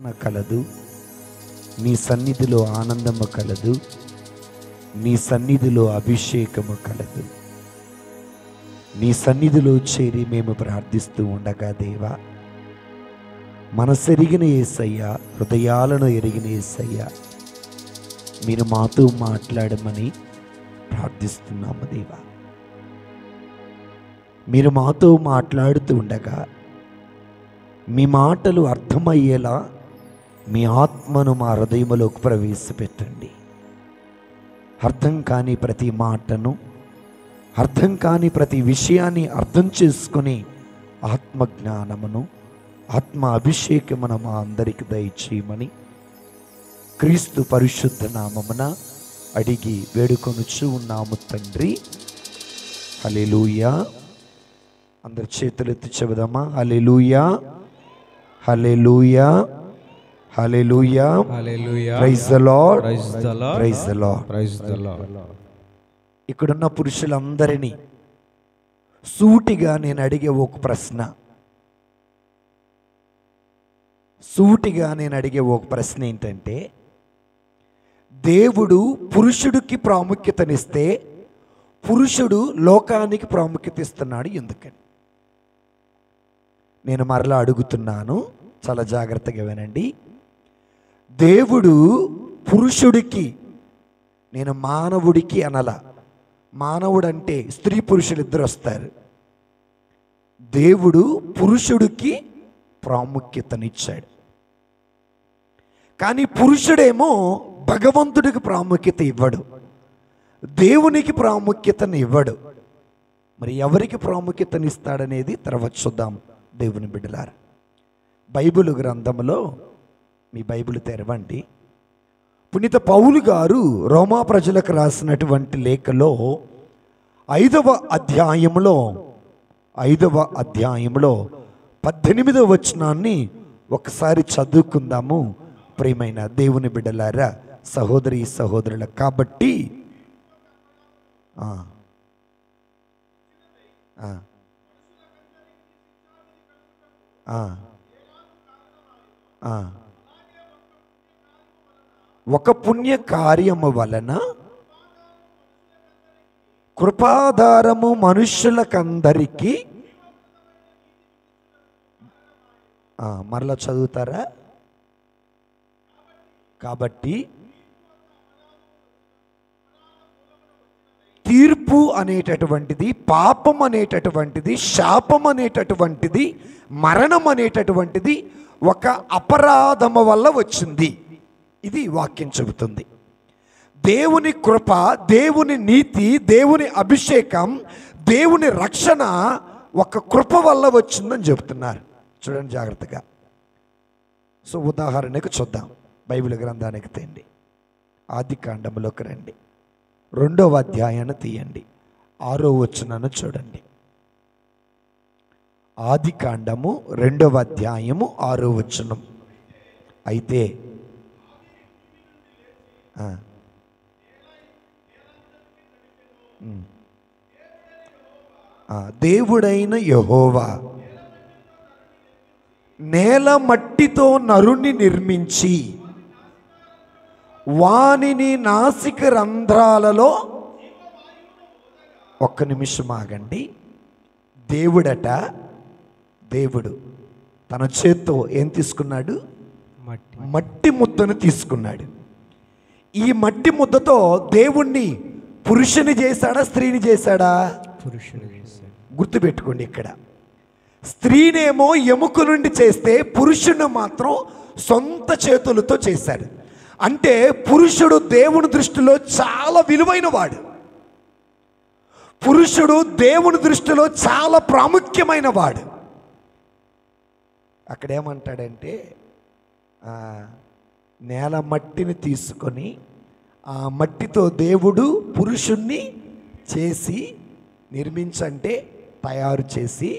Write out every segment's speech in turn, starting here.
కలదు, నీ సన్నిధిలో ఆనందము కలదు, నీ సన్నిధిలో అభిషేకము కలదు. నీ సన్నిధిలో చేరి మేము ప్రార్థిస్తూ ఉండగా దేవా, మనసెరిగిన యేసయ్య, హృదయాలను ఎరిగిన యేసయ్య, మీరు మాతో మాట్లాడమని ప్రార్థిస్తున్నాము దేవా. మీరు మాతో మాట్లాడుతూ ఉండగా మీ మాటలు అర్థమయ్యేలా మీ ఆత్మను మా హృదయములోకి ప్రవేశపెట్టండి. అర్థం కాని ప్రతి మాటను, అర్థం కాని ప్రతి విషయాన్ని అర్థం చేసుకుని ఆత్మజ్ఞానమును, ఆత్మ అభిషేకమును మా అందరికి దయచేయమని క్రీస్తు పరిశుద్ధ నామమున అడిగి వేడుకొనుచు ఉన్నాము తండ్రి. హల్లెలూయా. అందరి చేతులెత్తి చెబుదామా? Hallelujah, hallelujah, hallelujah, hallelujah. Praise the Lord, praise the Lord, praise the Lord, praise the Lord. ఇక్కడున్న పురుషులందరినీ సూటిగా నేను అడిగే ఒక ప్రశ్న, ఏంటంటే, దేవుడు పురుషుడికి ప్రాముఖ్యతనిస్తే పురుషుడు లోకానికి ప్రాముఖ్యత ఇస్తున్నాడు ఎందుకని? నేను మరలా అడుగుతున్నాను, చాలా జాగ్రత్తగా వినండి. దేవుడు పురుషుడికి, నేను మానవుడికి అనలా, మానవుడు అంటే స్త్రీ పురుషులు ఇద్దరు వస్తారు. దేవుడు పురుషుడికి ప్రాముఖ్యతనిచ్చాడు, కానీ పురుషుడేమో భగవంతుడికి ప్రాముఖ్యత ఇవ్వడు, దేవునికి ప్రాముఖ్యతను ఇవ్వడు. మరి ఎవరికి ప్రాముఖ్యతనిస్తాడనేది తర్వాత చూద్దాం దేవుని బిడ్డలారా. బైబిల్ గ్రంథంలో, మీ బైబిల్ తెరవండి, పునీత పౌలు గారు రోమా ప్రజలకు రాసినటువంటి లేఖలో 5వ అధ్యాయంలో 18వ వచనాన్ని ఒకసారి చదువుకుందాము. ప్రియమైన దేవుని బిడ్డలారా, సహోదరి సహోదరుల, కాబట్టి ఒక పుణ్య కార్యము వలన కృపాధారము మనుష్యులకందరికీ, మరలా చదువుతారా? కాబట్టి తీర్పు అనేటటువంటిది, పాపం అనేటటువంటిది, శాపం అనేటటువంటిది, మరణం అనేటటువంటిది ఒక అపరాధము వల్ల వచ్చింది. ఇది వాక్యం చెబుతుంది. దేవుని కృప, దేవుని నీతి, దేవుని అభిషేకం, దేవుని రక్షణ ఒక కృప వల్ల వచ్చిందని చెబుతున్నారు. చూడండి జాగ్రత్తగా. సో ఉదాహరణకు చూద్దాం, బైబిల్ గ్రంథానికి తేండి, ఆది కాండములోకి రండి, 2వ అధ్యాయాన్ని తీయండి, 6వ వచనాన్ని చూడండి. ఆది కాండము 2వ అధ్యాయము 6వ వచనం. అయితే దేవుడైన యెహోవా నేల మట్టితో నరుని నిర్మించి వానిని నాసిక రంధ్రాలలో, ఒక్క నిమిషం ఆగండి. దేవుడు తన చేత్తో ఏం తీసుకున్నాడు? మట్టి ముద్దను తీసుకున్నాడు. ఈ మట్టి ముద్దతో దేవుణ్ణి పురుషుని చేశాడా, స్త్రీని చేశాడా? పురుషుని చేశాడు. గుర్తుపెట్టుకోండి, ఇక్కడ స్త్రీనేమో ఎముక నుండి చేస్తే పురుషుని మాత్రం సొంత చేతులతో చేశాడు. అంటే పురుషుడు దేవుని దృష్టిలో చాలా విలువైన వాడు, పురుషుడు దేవుని దృష్టిలో చాలా ప్రాముఖ్యమైన వాడు. అక్కడేమంటాడంటే, నేల మట్టిని తీసుకొని ఆ మట్టితో దేవుడు పురుషుణ్ణి చేసి, నిర్మించంటే తయారు చేసి,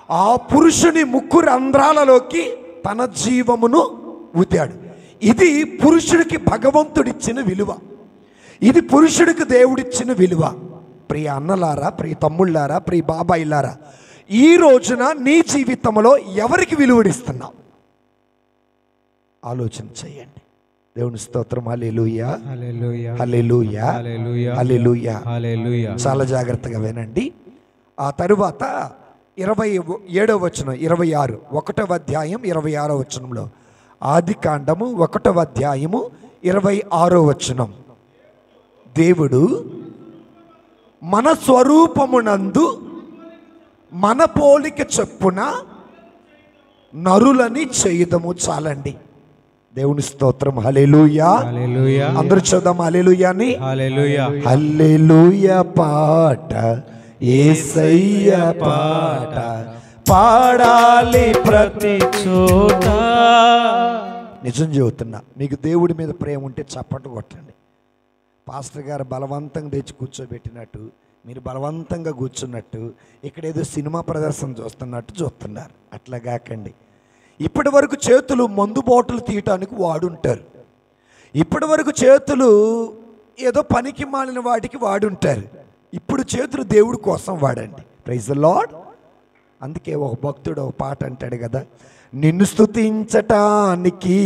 ఆ పురుషుని ముక్కు రంధ్రాలలోకి తన జీవమును ఊదాడు. ఇది పురుషుడికి భగవంతుడిచ్చిన విలువ, ఇది పురుషుడికి దేవుడిచ్చిన విలువ. ప్రియ అన్నలారా, ప్రియ తమ్ముళ్ళారా, ప్రియ బాబాయిలారా, ఈ రోజున నీ జీవితంలో ఎవరికి విలువడిస్తున్నావు? ఆలోచన చేయండి. దేవుని స్తోత్రం. హల్లెలూయా, హల్లెలూయా, హల్లెలూయా, హల్లెలూయా, హల్లెలూయా. హల్లెలూయా. చాలా జాగ్రత్తగా వినండి. ఆ తరువాత 27వ వచనం, 26, 1వ అధ్యాయం 26వ వచనంలో, ఆది కాండము 1వ అధ్యాయము 26వ వచనం, దేవుడు మన స్వరూపమునందు మన పోలిక చొప్పున నరులని చేయుదము. చాలండి. దేవుని స్తోత్రం. హల్లెలూయా, హల్లెలూయా. అందరూ చూద్దాం హల్లెలూయాని. హల్లెలూయా, హల్లెలూయా పాట, యేసయ్య పాట పాడాలి ప్రతి చోట. నిజం చెబుతున్నా, మీకు దేవుడి మీద ప్రేమ ఉంటే చప్పట్లు కొట్టండి. పాస్టర్ గారు బలవంతంగా తెచ్చి కూర్చోబెట్టినట్టు, మీరు బలవంతంగా కూర్చున్నట్టు, ఇక్కడ ఏదో సినిమా ప్రదర్శన చూస్తున్నట్టు చూస్తున్నారు. అట్లా కాకండి. ఇప్పటి వరకు చేతులు మందు బాటిల్ తీయటానికి వాడుంటారు. ఇప్పటి వరకు చేతులు ఏదో పనికి మాలిన వాటికి వాడుంటారు. ఇప్పుడు చేతులు దేవుడి కోసం వాడండి. Praise the Lord. అందుకే ఒక భక్తుడు ఒక పాట అంటాడు కదా, నిన్ను స్తుతించటానికి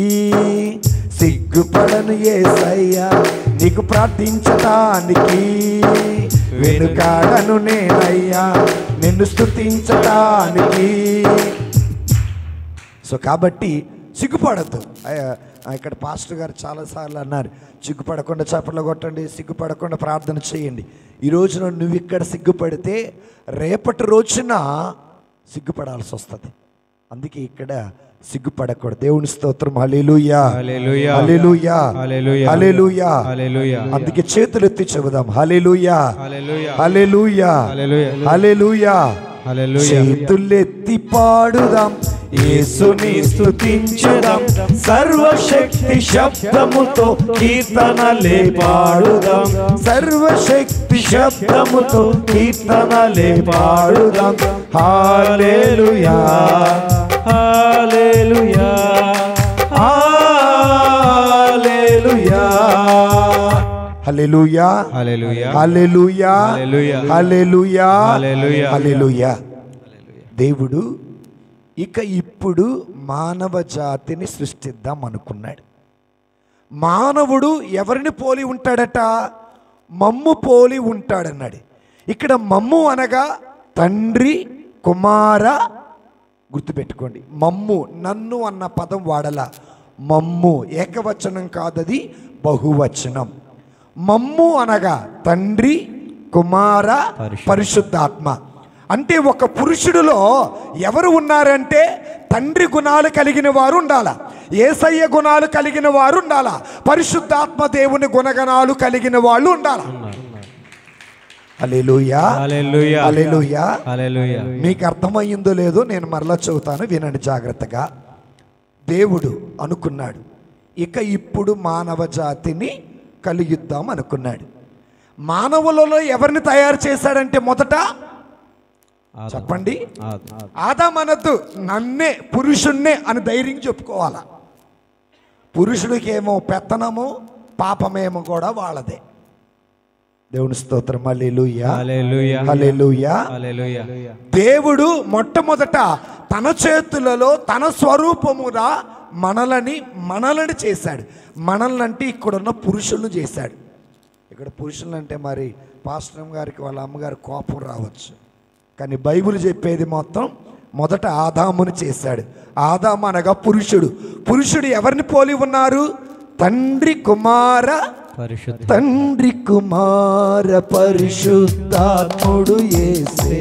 సిగ్గుపడను యేసయ్యా, నీకు ప్రార్థించటానికి వెనుకాడను నేనయ్యా, నిన్ను స్తుతించటానికి. సో కాబట్టి సిగ్గుపడద్దు. ఇక్కడ పాస్టర్ గారు చాలాసార్లు అన్నారు, సిగ్గుపడకుండా చప్పట్లు కొట్టండి, సిగ్గుపడకుండా ప్రార్థన చేయండి. ఈ రోజున నువ్వు ఇక్కడ సిగ్గుపడితే రేపటి రోజున సిగ్గుపడాల్సి వస్తుంది. అందుకే ఇక్కడ సిగ్గుపడకూడదు. దేవుని స్తోత్రం. హల్లెలూయా, హల్లెలూయా, హల్లెలూయా, హల్లెలూయా, హల్లెలూయా, హల్లెలూయా. అందుకే చేతులు ఎత్తి చెబుదాం హల్లెలూయా, హల్లెలూయా, హల్లెలూయా, హల్లెలూయా, హల్లెలూయా. హల్లెలూయా. చేతులెత్తి పాడుదాం, యేసుని స్తుతించుదాం, సర్వశక్తి శబ్దముతో కీర్తనలే పాడుదాం, సర్వశక్తి శబ్దముతో కీర్తనలే పాడుదాం. హల్లెలూయా, hallelujah, hallelujah, hallelujah, hallelujah, hallelujah, hallelujah, hallelujah, hallelujah, హల్లెలూయా. దేవుడు ఇప్పుడు మానవ జాతిని సృష్టిద్దాం అనుకున్నాడు. మానవుడు ఎవరిని పోలి ఉంటాడట? మమ్ము పోలి ఉంటాడన్నాడు. ఇక్కడ మమ్ము అనగా తండ్రి, కుమార. గుర్తుపెట్టుకోండి, మమ్ము, నన్ను అన్న పదం వాడలా. మమ్ము ఏకవచనం కాదది, బహువచనం. మమ్ము అనగా తండ్రి, కుమార, పరిశుద్ధాత్మ. అంటే ఒక పురుషుడిలో ఎవరు ఉన్నారంటే తండ్రి గుణాలు కలిగిన వారు ఉండాలా, యేసయ్య గుణాలు కలిగిన వారు ఉండాలా, పరిశుద్ధాత్మ దేవుని గుణగణాలు కలిగిన వాళ్ళు ఉండాలా. హల్లెలూయా, హల్లెలూయా, హల్లెలూయా, హల్లెలూయా. మీకు అర్థమయ్యిందో లేదో నేను మరలా చెబుతాను, వినండి జాగ్రత్తగా. దేవుడు అనుకున్నాడు ఇప్పుడు మానవ జాతిని కలిగిద్దాం అనుకున్నాడు. మానవులలో ఎవరిని తయారు చేశాడంటే మొదట చెప్పండి, ఆదాము అనొద్దు, నన్నే, పురుషుణ్ణే అని ధైర్యం చెప్పుకోవాలా. పురుషుడికి ఏమో పెత్తనము, పాపమేమో కూడా వాళ్ళదే. దేవుని స్తోత్రం. హల్లెలూయా, హల్లెలూయా, హల్లెలూయా, హల్లెలూయా. దేవుడు మొట్టమొదట తన చేతులలో తన స్వరూపముగా మనలని చేశాడు. మనల్ని అంటే ఇక్కడున్న పురుషులను చేశాడు. ఇక్కడ పురుషులు అంటే మరి పాస్టర్ గారికి వాళ్ళ అమ్మగారు కోపం రావచ్చు, కానీ బైబిల్ చెప్పేది మొత్తం మొదట ఆదాముని చేశాడు. ఆదాము అనగా పురుషుడు. పురుషుడు ఎవరిని పోలి ఉన్నారు? తండ్రి, కుమార, తండ్రి, కుమార, పరిశుద్ధాత్ముడు యేసే,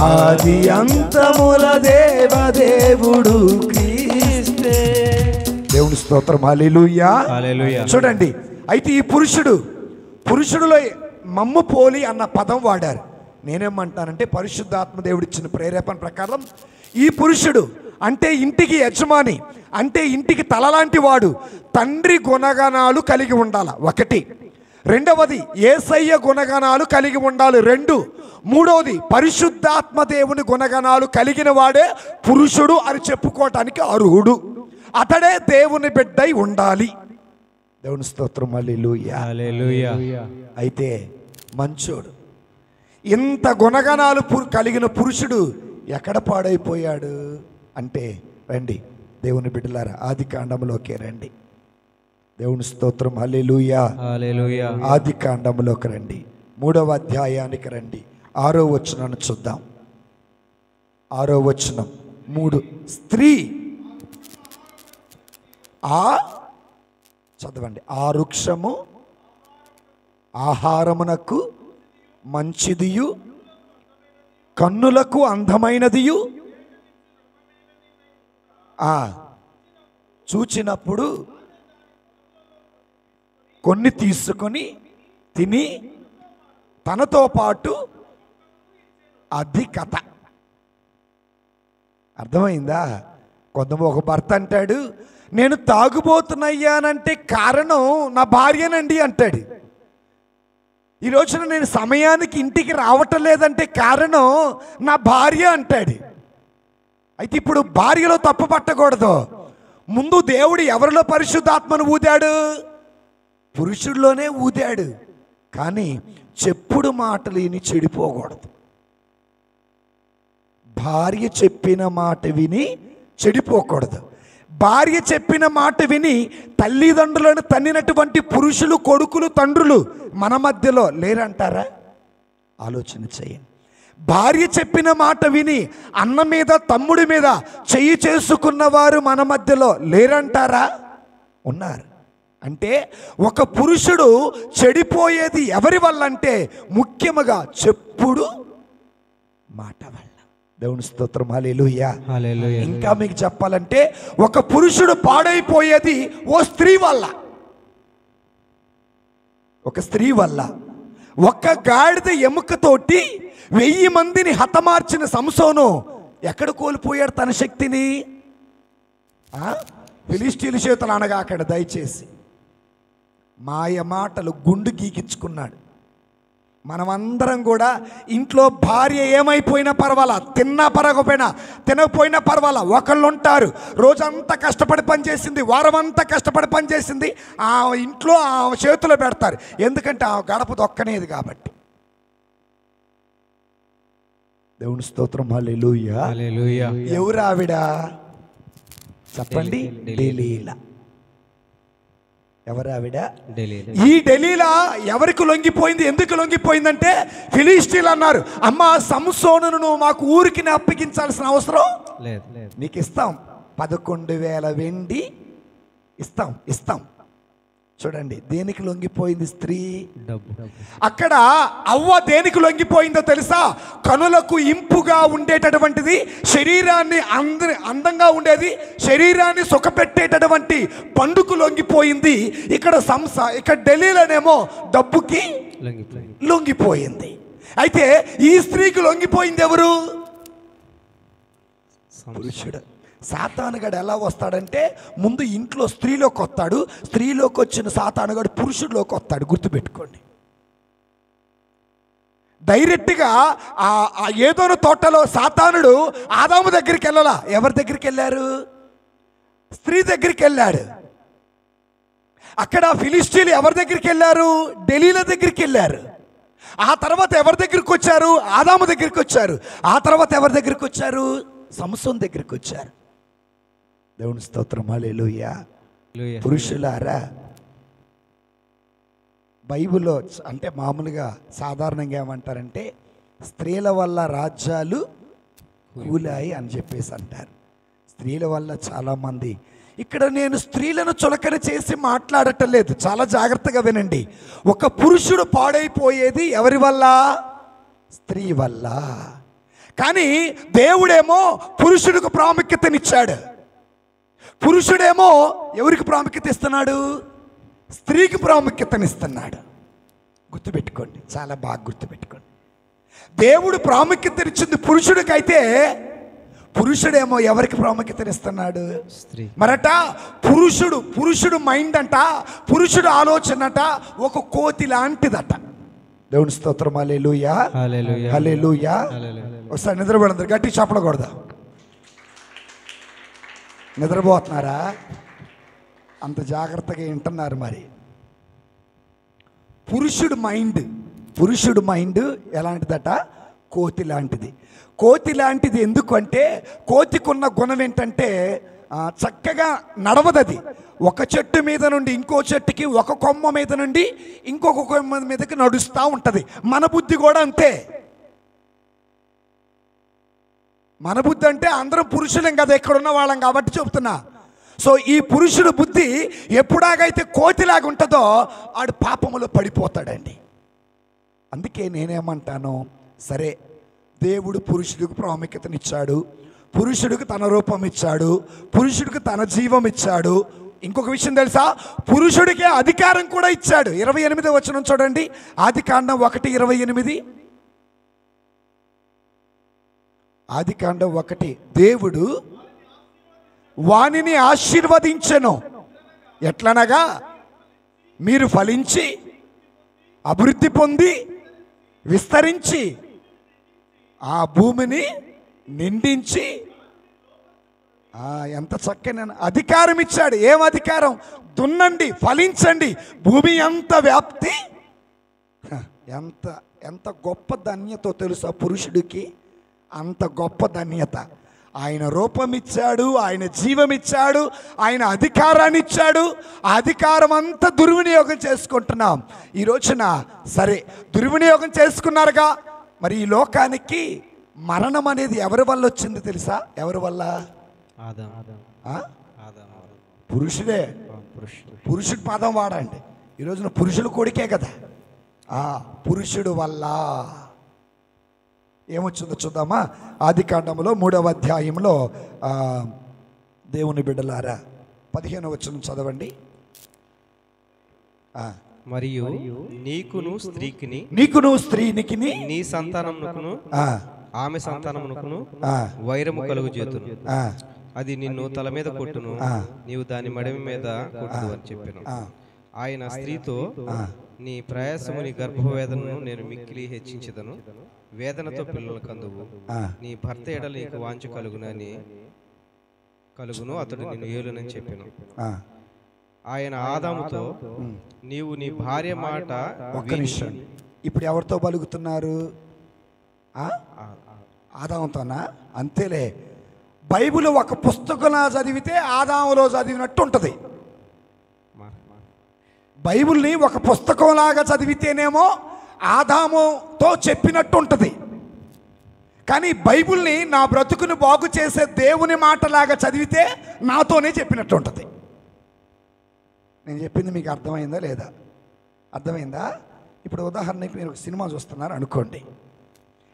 ఆది అంతముల దేవదేవుడు క్రీస్తే. దేవుని స్తోత్రం. హల్లెలూయా, హల్లెలూయా. చూడండి, అయితే ఈ పురుషుడులో మమ్ము పోలి అన్న పదం వాడారు. నేనేమంటానంటే పరిశుద్ధాత్మ దేవుడు ఇచ్చిన ప్రేరేపణ ప్రకారం ఈ పురుషుడు అంటే ఇంటికి యజమాని, అంటే ఇంటికి తలలాంటి వాడు, తండ్రి గుణగణాలు కలిగి ఉండాలి. ఒకటి. రెండవది యేసయ్య గుణగణాలు కలిగి ఉండాలి. రెండు. మూడవది పరిశుద్ధాత్మ దేవుని గుణగణాలు కలిగిన వాడే పురుషుడు అని చెప్పుకోవటానికి అర్హుడు. అతడే దేవుని బిడ్డై ఉండాలి. దేవుని స్తోత్రం. హల్లెలూయా, హల్లెలూయా. అయితే మంచోడు, ఇంత గుణగణాలు కలిగిన పురుషుడు ఎక్కడ పాడైపోయాడు అంటే, రండి దేవుని బిడ్డలారా ఆది కాండంలోకి రండి. దేవుని స్తోత్రం. హల్లెలూయా. హల్లెలూయా. ఆది కాండంలోకి రండి, 3వ అధ్యాయానికి రండి, 6వ వచనాన్ని చూద్దాం. 6వ వచనం 3. స్త్రీ చదవండి. ఆ వృక్షము ఆహారమునకు మంచిదియు కన్నులకు అందమైనదియు చూచినప్పుడు కొన్ని తీసుకొని తిని తనతో పాటు అధికత. అర్థమైందా? ఒక భర్త అంటాడు, నేను తాగుబోతున్నాయ్యానంటే కారణం నా భార్యనండి అంటాడు. ఈ రోజున నేను సమయానికి ఇంటికి రావటం లేదంటే కారణం నా భార్య అంటాడు. అయితే ఇప్పుడు భార్యలో తప్పు పట్టకూడదు. ముందు దేవుడు ఎవరిలో పరిశుద్ధాత్మను ఊదాడు? పురుషుడిలోనే ఊదాడు. కానీ చెప్పుడు మాటలు విని చెడిపోకూడదు. భార్య చెప్పిన మాట విని చెడిపోకూడదు. భార్య చెప్పిన మాట విని తల్లిదండ్రులను తన్నినటువంటి పురుషులు, కొడుకులు, తండ్రులు మన మధ్యలో లేరంటారా? ఆలోచన చేయండి. భార్య చెప్పిన మాట విని అన్న మీద, తమ్ముడి మీద చెయ్యి చేసుకున్నవారు మన మధ్యలో లేరంటారా? ఉన్నారు. అంటే ఒక పురుషుడు చెడిపోయేది ఎవరి వల్ల అంటే ముఖ్యముగా చెప్పుడు మాట వల్ల. దేవుని స్తోత్రం. హల్లెలూయా. హల్లెలూయా. ఇంకా మీకు చెప్పాలంటే ఒక పురుషుడు పాడైపోయేది ఓ స్త్రీ వల్ల. ఒక స్త్రీ వల్ల. ఒక్క గాడిద ఎముకతోటి 1000 మందిని హతమార్చిన సంసోను ఎక్కడ కోల్పోయాడు తన శక్తిని? ఫిలిష్తీయుల చేతులు అనగాకడ. దయచేసి మాయ మాటలు గుండు గీకించుకున్నాడు. మనమందరం కూడా ఇంట్లో భార్య ఏమైపోయినా పర్వాలా, తినకపోయినా పర్వాలా, ఒకళ్ళు ఉంటారు రోజంతా కష్టపడి పనిచేసింది, వారమంతా కష్టపడి పనిచేసింది, ఆ ఇంట్లో ఆ చేతిలో పెడతారు. ఎందుకంటే ఆ గడప దొక్కనేది కాబట్టి. దేవుని స్తోత్రం. హల్లెలూయా. హల్లెలూయా. ఎవరు ఆవిడ చెప్పండి? డెలీలా. ఎవరు ఆవిడ? ఈ డెలీలా ఎవరికి లొంగిపోయింది? ఎందుకు లొంగిపోయిందంటే ఫిలిష్తీయులు అన్నారు, అమ్మ సంసోనును నువ్వు మాకు ఊరికి అప్పగించాల్సిన అవసరం లేదు, నీకు ఇస్తాం, 11,000 వెండి ఇస్తాం. చూడండి, దేనికి లొంగిపోయింది స్త్రీ? అక్కడ అవ్వ దేనికి లొంగిపోయిందో తెలుసా? కనులకు ఇంపుగా ఉండేటటువంటిది, శరీరాన్ని అందంగా ఉండేది, శరీరాన్ని సుఖపెట్టేటటువంటి పండుకు లొంగిపోయింది. ఇక్కడ డెలీలోనేమో డబ్బుకి లొంగిపోయింది. అయితే ఈ స్త్రీకి లొంగిపోయింది ఎవరు? పురుషుడు. సాతానుగాడు ఎలా వస్తాడంటే ముందు ఇంట్లో స్త్రీలోకి వస్తాడు, స్త్రీలోకి వచ్చిన సాతానుగాడు పురుషుడిలోకి వస్తాడు. గుర్తుపెట్టుకోండి. డైరెక్ట్గా ఆ ఏదోను తోటలో సాతానుడు ఆదాము దగ్గరికి వెళ్ళాలా? ఎవరి దగ్గరికి వెళ్ళారు? స్త్రీ దగ్గరికి వెళ్ళాడు. అక్కడ ఫిలిష్తీయులు ఎవరి దగ్గరికి వెళ్ళారు? డెలీలా దగ్గరికి వెళ్ళారు. ఆ తర్వాత ఎవరి దగ్గరికి వచ్చారు? ఆదాము దగ్గరికి వచ్చారు. ఆ తర్వాత ఎవరి దగ్గరికి వచ్చారు? సంసోన్ దగ్గరికి వచ్చారు. దేవుని స్తోత్రం. హల్లెలూయా. పురుషులారా, బైబిల్లో అంటే మామూలుగా సాధారణంగా ఏమంటారంటే స్త్రీల వల్ల రాజ్యాలు కూలాయి అని చెప్పేసి అంటారు. స్త్రీల వల్ల చాలామంది, ఇక్కడ నేను స్త్రీలను చులకన చేసి మాట్లాడటం లేదు, చాలా జాగ్రత్తగా వినండి. ఒక పురుషుడు పాడైపోయేది ఎవరి వల్ల? స్త్రీ వల్ల. కానీ దేవుడేమో పురుషుడికి ప్రాముఖ్యతనిచ్చాడు. పురుషుడేమో ఎవరికి ప్రాముఖ్యత ఇస్తున్నాడు? స్త్రీకి ప్రాముఖ్యతనిస్తున్నాడు. గుర్తుపెట్టుకోండి, చాలా బాగా గుర్తుపెట్టుకోండి. దేవుడు ప్రాముఖ్యతనిచ్చింది పురుషుడికైతే పురుషుడేమో ఎవరికి ప్రాముఖ్యతనిస్తున్నాడు? స్త్రీ. మరట పురుషుడు మైండ్ అంట, పురుషుడు ఆలోచన అంట ఒక కోతి లాంటిదట. దేవుని స్తోత్రం. హల్లెలూయా. హల్లెలూయా. ఒకసారి నిద్రపోయినందరు గట్టి చప్పలకూడదా? నిద్రపోతున్నారా? అంత జాగ్రత్తగా వింటున్నారు. మరి పురుషుడు మైండ్ ఎలాంటిదట? కోతి లాంటిది. కోతి లాంటిది ఎందుకంటే కోతికున్న గుణం ఏంటంటే చక్కగా నడవదది. ఒక చెట్టు మీద నుండి ఇంకో చెట్టుకి, ఒక కొమ్మ మీద నుండి ఇంకొక కొమ్మ మీదకి నడుస్తూ ఉంటుంది. మన బుద్ధి కూడా అంతే. మన బుద్ధి అంటే అందరం పురుషులం కదా, ఎక్కడున్న వాళ్ళం కాబట్టి చెప్తున్నా. సో ఈ పురుషుడు బుద్ధి ఎప్పుడాగైతే కోతిలాగా ఉంటుందో ఆడు పాపములో పడిపోతాడండి. అందుకే నేనేమంటాను, సరే దేవుడు పురుషుడికి ప్రాముఖ్యతనిచ్చాడు, పురుషుడికి తన రూపం ఇచ్చాడు, పురుషుడికి తన జీవం ఇచ్చాడు. ఇంకొక విషయం తెలుసా, పురుషుడికి అధికారం కూడా ఇచ్చాడు. 28వ వచనం చూడండి, ఆదికాండం 1:28. ఆదికాండం 1, దేవుడు వానిని ఆశీర్వదించెను, ఎట్లనగా మీరు ఫలించి అభివృద్ధి పొంది విస్తరించి ఆ భూమిని నిండించి. ఎంత చక్కని అధికారం ఇచ్చాడు. ఏం అధికారం? దున్నండి, ఫలించండి, భూమి ఎంత వ్యాప్తి. ఎంత ఎంత గొప్ప ధన్యతో తెలుసా పురుషుడికి? అంత గొప్ప ధన్యత. ఆయన రూపం ఇచ్చాడు, ఆయన జీవం ఇచ్చాడు, ఆయన అధికారాన్ని ఇచ్చాడు. ఆ అధికారం అంతా దుర్వినియోగం చేసుకుంటున్నాం ఈ రోజున. సరే, దుర్వినియోగం చేసుకున్నారుగా, మరి ఈ లోకానికి మరణం అనేది ఎవరి వల్ల వచ్చింది తెలుసా? ఎవరి వల్ల? పురుషుడే. పురుషుడి పదం వాడండి. ఈ రోజున పురుషుడు కొడుకే కదా. పురుషుడు వల్ల ఏమొచ్చిందో చూద్దామా? ఆదికాండంలో 3వ అధ్యాయంలో దేవుని బిడ్డలారా 15వ వచనం చదవండి. మరియు నీకును స్త్రీనికి నీ సంతానమునకును ఆమె సంతానమునకును వైరము కలుగు చేతును, అది నిన్ను తల మీద కొట్టును, నీవు దాని మడమి మీద కొట్టును అని చెప్పాను. ఆయన స్త్రీతో, నీ ప్రయాసము నీ గర్భవేదనను నేను మిక్కిలి హెచ్చించదను, వేదనతో పిల్లలు కందువు, నీ భర్త ఎడల నీకు వాంఛ కలుగును, అతడు నిన్ను ఏలునని చెప్పాను. ఆయన ఆదాముతో, నీవు నీ భార్య మాట. ఒక్క నిమిషం, ఇప్పుడు ఎవరితో పలుకుతున్నారు? ఆదాముతోనా? అంతేలే. బైబిల్ ఒక పుస్తకంలో చదివితే ఆదాములో చదివినట్టు ఉంటుంది. బైబిల్ని ఒక పుస్తకంలాగా చదివితేనేమో ఆదాముతో చెప్పినట్టు ఉంటుంది. కానీ బైబిల్ని నా బ్రతుకును బాగు చేసే దేవుని మాటలాగా చదివితే నాతోనే చెప్పినట్టు ఉంటుంది. నేను చెప్పింది మీకు అర్థమైందా లేదా? అర్థమైందా? ఇప్పుడు ఉదాహరణకి మీరు ఒక సినిమా చూస్తున్నారు అనుకోండి,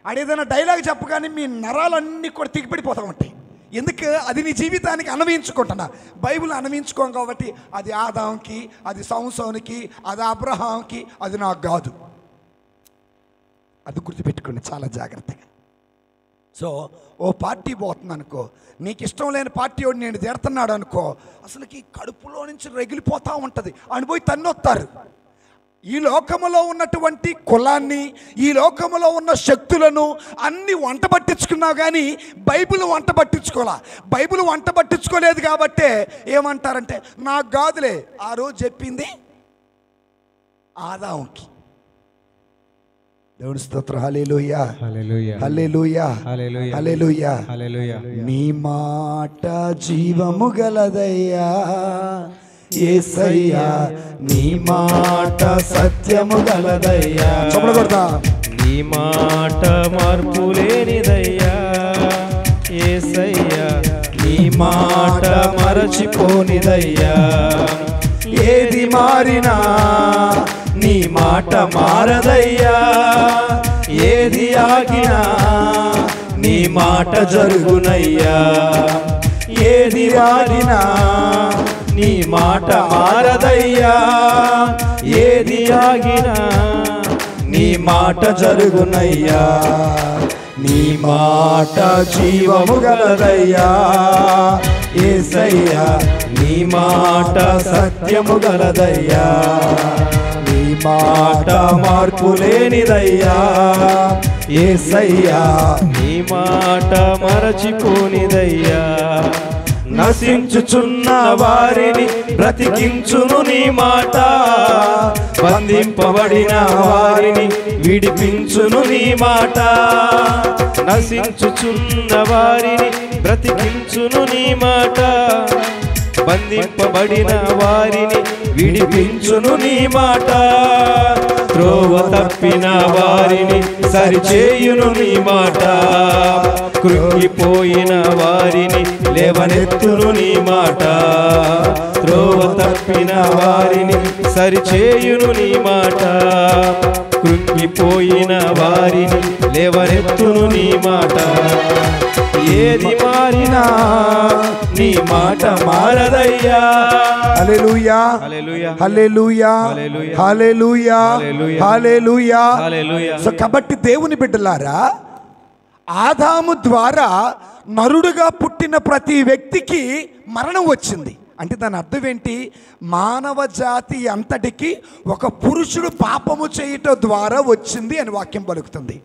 ఆడేదైనా డైలాగ్ చెప్పగానే మీ నరాలన్నీ కూడా తిగిపడిపోతూ ఉంటాయి. ఎందుకు? అది నీ జీవితానికి అన్వయించుకుంటున్నా. బైబిల్ అన్వయించుకోం కాబట్టి అది ఆదాంకి, అది సంసోనికి, అది అబ్రహాంకి, అది నాకు కాదు. అది గుర్తుపెట్టుకోండి చాలా జాగ్రత్తగా. సో ఓ పార్టీ పోతుంది అనుకో, నీకు ఇష్టం లేని పార్టీ వాడు నేను తిడుతున్నాడు అనుకో, అసలుకి కడుపులో నుంచి రగిలిపోతూ ఉంటుంది, అనిపోయి తన్నొత్తారు. ఈ లోకములో ఉన్నటువంటి కులాన్ని, ఈ లోకములో ఉన్న శక్తులను అన్ని వంట పట్టించుకున్నావు, కానీ బైబిల్ వంట పట్టించుకోలే. బైబిల్ వంట పట్టించుకోలేదు కాబట్టే ఏమంటారంటే, నాకు కాదులే ఆ రోజు చెప్పింది ఆదాముకి. దేవుని స్తోత్రం. హల్లెలూయా, హల్లెలూయా, హల్లెలూయా, హల్లెలూయా, హల్లెలూయా, హల్లెలూయా. నీ మాట జీవము గలదయ్యా యేసయ్యా, నీ మాట సత్యము గలదయ్యా. చప్పట్లు కొడతా. నీ మాట మార్పు లేనిదయ్యా యేసయ్యా, నీ మాట మరచిపోనిదయ్యా. ఏది మారినా నీ మాట మారదయ్యా, ఏది ఆగినా నీ మాట జరుగునయ్యా. ఏది ఆగినా నీ మాట మారదయ్యా, ఏది ఆగినా నీ మాట జరుగునయ్యా. నీ మాట జీవము గలదయ్యా యేసయ్యా, నీ మాట సత్యము గలదయ్యా, నీ మాట మార్పు లేనిదయ్యా యేసయ్యా, నీ మాట మరచిపోనిదయ్యా. నశించుచున్న వారిని బ్రతికించును నీ మాట, బంధింపబడిన వారిని విడిపించును నీ మాట. నశించుచున్న వారిని బ్రతికించును నీ మాట, బంధింపబడిన వారిని విడిపించును నీ మాట, త్రోవ తప్పిన వారిని సరిచేయును నీ మాట, కృంగిపోయిన వారిని లేవనెత్తును నీ మాట, త్రోవ తప్పిన వారిని సరిచేయును నీ మాట, కృంగిపోయిన వారిని లేవనెత్తును నీ మాట. ఏది మారినా నీ మాట మారదయ్యా. హల్లెలూయా hallelujah hallelujah hallelujah hallelujah hallelujah. హల్లెలూయా. సో కాబట్టి దేవుని బిడ్డలారా, ఆదాము ద్వారా నరుడుగా పుట్టిన ప్రతి వ్యక్తికి మరణం వచ్చింది. అంటే దాని అర్థం ఏంటి? మానవ జాతి అంతటికి ఒక పురుషుడు పాపము చేయటం ద్వారా వచ్చింది అని వాక్యం పలుకుతుంది.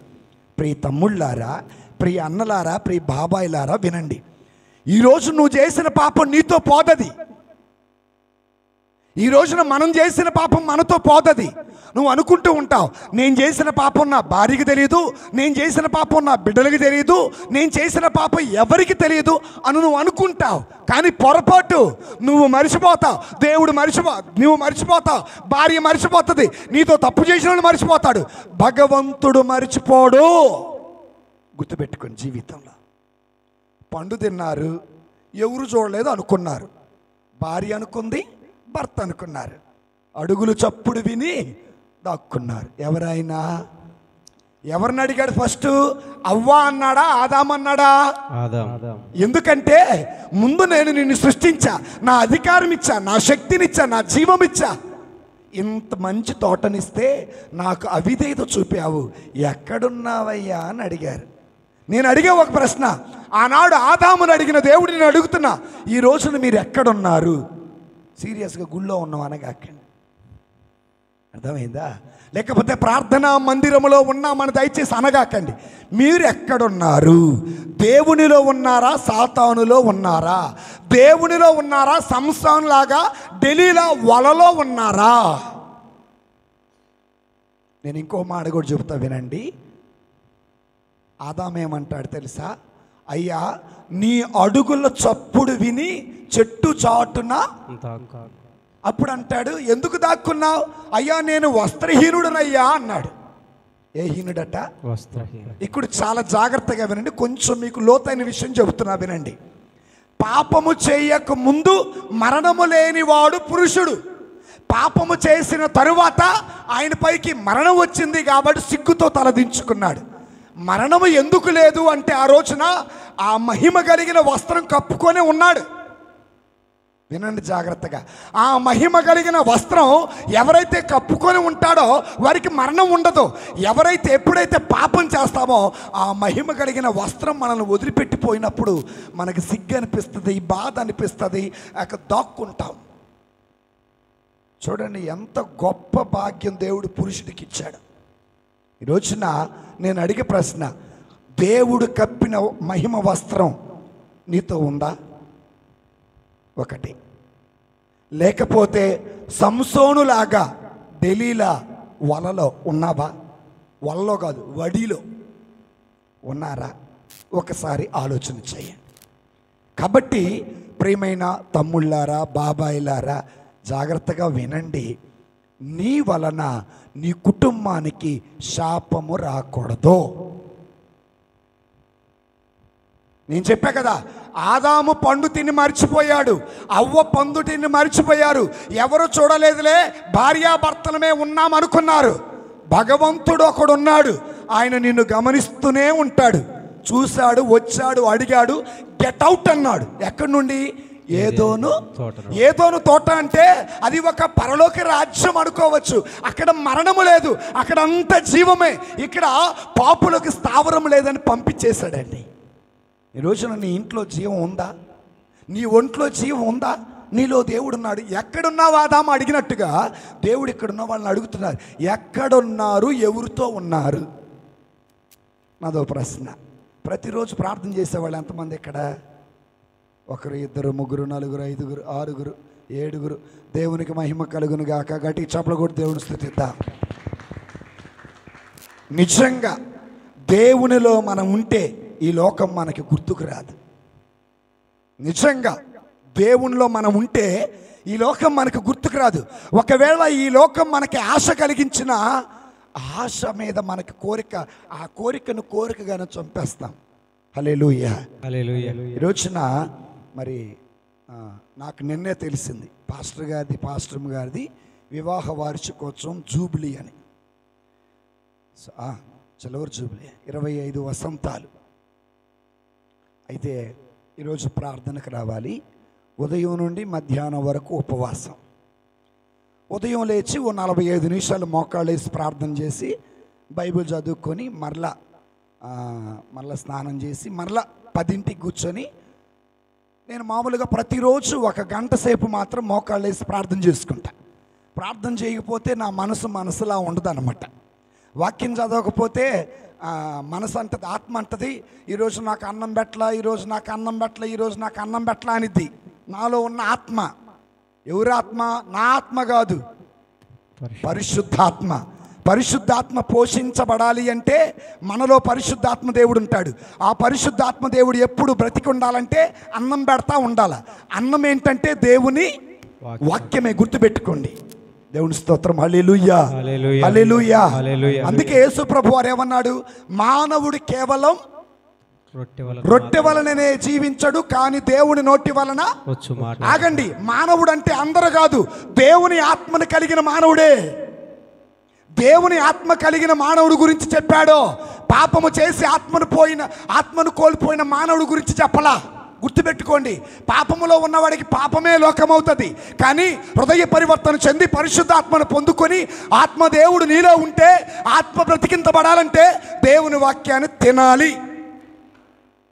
ప్రియ తమ్ముళ్ళారా, ప్రియ అన్నలారా, ప్రియ బాబాయిలారా వినండి. ఈరోజు నువ్వు చేసిన పాపం నీతో పోదది. ఈ రోజున మనం చేసిన పాపం మనతో పోదది. నువ్వు అనుకుంటూ ఉంటావు, నేను చేసిన పాపం నా భార్యకి తెలియదు, నేను చేసిన పాపం నా బిడ్డలకి తెలియదు, నేను చేసిన పాపం ఎవరికి తెలియదు అని నువ్వు అనుకుంటావు. కానీ పొరపాటు, నువ్వు మర్చిపోతావు, దేవుడు నువ్వు మర్చిపోతావు, భార్య మర్చిపోతుంది, నీతో తప్పు చేసిన వాడు మర్చిపోతాడు, భగవంతుడు మర్చిపోడు. గుర్తుపెట్టుకొని జీవితంలో పండు తిన్నారు, ఎవరు చూడలేదు అనుకున్నారు, భార్య అనుకుంది, భర్త అనుకున్నారు, అడుగులు చప్పుడు విని దాక్కున్నారు. ఎవరిని అడిగాడు ఫస్ట్? అవ్వ అన్నాడా, ఆదాం అన్నాడా? ఎందుకంటే ముందు నేను నిన్ను సృష్టించా, నా అధికారం ఇచ్చా, నా శక్తినిచ్చా, నా జీవం ఇచ్చా, ఇంత మంచి తోటనిస్తే నాకు అవిధేయత చూపావు, ఎక్కడున్నావయ్యా అని అడిగారు. నేను అడిగే ఒక ప్రశ్న, ఆనాడు ఆదామును అడిగిన దేవుడు నేను అడుగుతున్నా, ఈ రోజున మీరు ఎక్కడున్నారు? సీరియస్గా గుళ్ళో ఉన్నాం అనగాకండి, అర్థమైందా? లేకపోతే ప్రార్థనా మందిరములో ఉన్నామని దయచేసి అనగాకండి. మీరు ఎక్కడున్నారు? దేవునిలో ఉన్నారా, సాతానులో ఉన్నారా? దేవునిలో ఉన్నారా, సంసాన్ లాగా డెలీలా వలలో ఉన్నారా? నేను ఇంకో మాట కూడా చెబుతా వినండి. ఆదామేమంటాడు తెలుసా? అయ్యా, నీ అడుగుల చప్పుడు విని చెట్టు చాటున. అప్పుడు అంటాడు, ఎందుకు దాక్కున్నావు? అయ్యా, నేను వస్త్రహీనుడనయ్యా అన్నాడు. ఏ హీనుడట? ఇక్కడ చాలా జాగ్రత్తగా వినండి, కొంచెం మీకు లోతైన విషయం చెబుతున్నా వినండి. పాపము చేయక ముందు మరణము లేనివాడు పురుషుడు. పాపము చేసిన తరువాత ఆయన పైకి మరణం వచ్చింది కాబట్టి సిగ్గుతో తలదించుకున్నాడు. మరణము ఎందుకు లేదు అంటే ఆ రోజున ఆ మహిమ కలిగిన వస్త్రం కప్పుకొని ఉన్నాడు. వినండి జాగ్రత్తగా, ఆ మహిమ కలిగిన వస్త్రం ఎవరైతే కప్పుకొని ఉంటాడో వారికి మరణం ఉండదు. ఎవరైతే ఎప్పుడైతే పాపం చేస్తామో ఆ మహిమ కలిగిన వస్త్రం మనల్ని వదిలిపెట్టిపోయినప్పుడు మనకి సిగ్గు అనిపిస్తుంది, బాధ అనిపిస్తుంది, అక్కడ దాక్కుంటాం. చూడండి ఎంత గొప్ప భాగ్యం దేవుడు పురుషుడికి ఇచ్చాడు. ఈ రోజున నేను అడిగే ప్రశ్న, దేవుడు కప్పిన మహిమ వస్త్రం నీతో ఉందా? ఒకటి. లేకపోతే సంసోనులాగా డెలీలా వలలో ఉన్నావా? వలలో కాదు, వడిలో ఉన్నారా? ఒకసారి ఆలోచన చేయండి. కాబట్టి ప్రియమైన తమ్ముళ్ళారా, బాబాయిలారా, జాగ్రత్తగా వినండి. నీ వలన నీ కుటుంబానికి శాపము రాకూడదు. నేను చెప్పా కదా, ఆదాము పండు తిని మర్చిపోయాడు, అవ్వ పండు తిని మర్చిపోయారు. ఎవరు చూడలేదులే, భార్యాభర్తలమే ఉన్నామనుకున్నారు. భగవంతుడు ఒకడున్నాడు, ఆయన నిన్ను గమనిస్తూనే ఉంటాడు. చూశాడు, వచ్చాడు, అడిగాడు, గెట్ అవుట్ అన్నాడు. ఎక్కడి నుండి? ఏదోను తోట అంటే అది ఒక పరలోక రాజ్యం అనుకోవచ్చు. అక్కడ మరణము లేదు, అక్కడ అంత జీవమే. ఇక్కడ పాపులకు స్థావరం లేదని పంపించేశాడండి. ఈ రోజున నీ ఇంట్లో జీవం ఉందా? నీ ఒంట్లో జీవం ఉందా? నీలో దేవుడు ఉన్నాడు. ఎక్కడున్నావు ఆదాము అడిగినట్టుగా దేవుడు ఇక్కడున్న వాళ్ళని అడుగుతున్నారు, ఎక్కడున్నారు, ఎవరితో ఉన్నారు? నాదో ప్రశ్న. ప్రతిరోజు ప్రార్థన చేసేవాళ్ళు ఎంతమంది ఇక్కడ? ఒకరు, ఇద్దరు, ముగ్గురు, నలుగురు, ఐదుగురు, ఆరుగురు, ఏడుగురు. దేవునికి మహిమ కలుగును గాక. గట్టి చప్పలు కొట్టి దేవుని స్తుతిద్దాం. నిజంగా దేవునిలో మనం ఉంటే ఈ లోకం మనకి గుర్తుకు రాదు. నిజంగా దేవునిలో మనం ఉంటే ఈ లోకం మనకు గుర్తుకు రాదు. ఒకవేళ ఈ లోకం మనకి ఆశ కలిగించిన ఆశ మీద మనకి కోరిక, ఆ కోరికను కోరికగానే చంపేస్తాం. హల్లెలూయా. హల్లెలూయా. ఈ రోజున మరి నాకు నిన్నే తెలిసింది, పాస్టర్ గారిది వివాహ వార్షికోత్సవం జూబ్లీ అని. సిల్వర్ జూబ్లీ 25 వసంతాలు. అయితే ఈరోజు ప్రార్థనకు రావాలి. ఉదయం నుండి మధ్యాహ్నం వరకు ఉపవాసం. ఉదయం లేచి ఓ 45 నిమిషాలు మోకాళ్ళు వేసి ప్రార్థన చేసి బైబిల్ చదువుకొని మరలా స్నానం చేసి మరలా 10ంటికి కూర్చొని నేను మామూలుగా ప్రతిరోజు 1 గంట సేపు మాత్రం మోకాళ్ళు వేసి ప్రార్థన చేసుకుంటా. ప్రార్థన చేయకపోతే నా మనసులా ఉండదు అన్నమాట. వాక్యం చదవకపోతే మనసు అంటది, ఆత్మ అంటది, ఈరోజు నాకు అన్నం పెట్టలా, ఈరోజు నాకు అన్నం పెట్టలా అనిద్ది. నాలో ఉన్న ఆత్మ, ఎవరి ఆత్మ? నా ఆత్మ కాదు, పరిశుద్ధాత్మ. పరిశుద్ధాత్మ పోషించబడాలి అంటే మనలో పరిశుద్ధాత్మ దేవుడు ఉంటాడు. ఆ పరిశుద్ధాత్మ దేవుడు ఎప్పుడు బ్రతికి ఉండాలంటే అన్నం పెడతా ఉండాలి. అన్నం ఏంటంటే దేవుని వాక్యమే. గుర్తుపెట్టుకోండి. దేవుని స్తోత్రం. హల్లెలూయా, హల్లెలూయా. అందుకే యేసు ప్రభు వారు ఏమన్నాడు? మానవుడు కేవలం రొట్టె వలననే జీవించడు, కానీ దేవుని నోటి వలన. ఆగండి, మానవుడు అంటే అందరు కాదు, దేవుని ఆత్మను కలిగిన మానవుడే. దేవుని ఆత్మ కలిగిన మానవుడు గురించి చెప్పాడో. పాపము చేసి ఆత్మను కోల్పోయిన మానవుడు గురించి చెప్పలా. గుర్తుపెట్టుకోండి, పాపములో ఉన్నవాడికి పాపమే లోకమవుతుంది. కానీ హృదయ పరివర్తన చెంది పరిశుద్ధాత్మను పొందుకొని ఆత్మదేవుడు నీలో ఉంటే, ఆత్మ బ్రతికించబడాలంటే దేవుని వాక్యాన్ని తినాలి.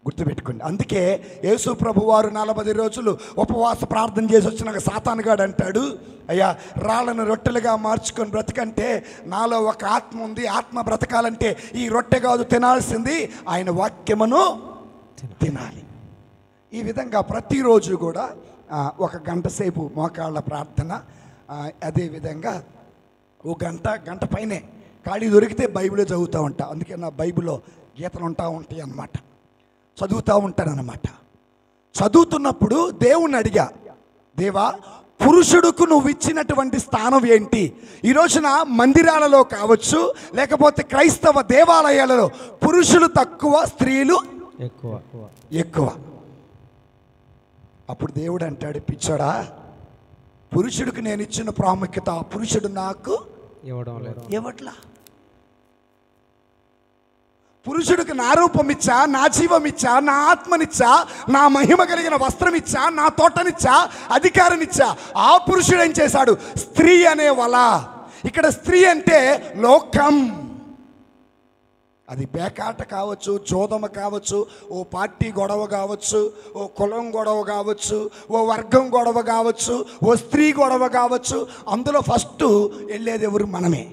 గుర్తుపెట్టుకోండి. అందుకే యేసు ప్రభు వారు 40 రోజులు ఉపవాస ప్రార్థన చేసి వచ్చినాక సాతానుగాడు అంటాడు, అయ్యా రాళ్ళను రొట్టెలుగా మార్చుకొని బ్రతకంటే నాలో ఒక ఆత్మ ఉంది, ఆత్మ బ్రతకాలంటే ఈ రొట్టె కాదు తినాల్సింది, ఆయన వాక్యమును తినాలి. ఈ విధంగా ప్రతిరోజు కూడా 1 గంట సేపు మోకాళ్ళ ప్రార్థన, అదేవిధంగా 1 గంట పైనే ఖాళీ దొరికితే బైబిల్ చదువుతూ ఉంటా. అందుకే నా బైబిల్లో గీతలు ఉంటాయి అన్నమాట, చదువుతూ ఉంటానన్నమాట. చదువుతున్నప్పుడు దేవుణ్ణి అడిగా, దేవా పురుషుడుకు నువ్వు ఇచ్చినటువంటి స్థానం ఏంటి? ఈ రోజున మందిరాలలో కావచ్చు, లేకపోతే క్రైస్తవ దేవాలయాలలో పురుషులు తక్కువ, స్త్రీలు ఎక్కువ. అప్పుడు దేవుడు అంటాడు, పిచ్చోడా, పురుషుడికి నేను ఇచ్చిన ప్రాముఖ్యత పురుషుడు నాకు ఇవ్వట్లా. పురుషుడికి నా రూపం ఇచ్చా, నా జీవం ఇచ్చా, నా ఆత్మనిచ్చా, నా మహిమ కలిగిన వస్త్రం ఇచ్చా, నా తోటనిచ్చా, అధికారం ఇచ్చా. ఆ పురుషుడు ఏం చేశాడు? స్త్రీ అనే వల. ఇక్కడ స్త్రీ అంటే లోకం. అది పేకాట కావచ్చు, జోదమ కావచ్చు, ఓ పార్టీ గొడవ కావచ్చు, ఓ కులం గొడవ కావచ్చు, ఓ వర్గం గొడవ కావచ్చు, ఓ స్త్రీ గొడవ కావచ్చు. అందులో ఫస్ట్ వెళ్ళేది ఎవరు? మనమే.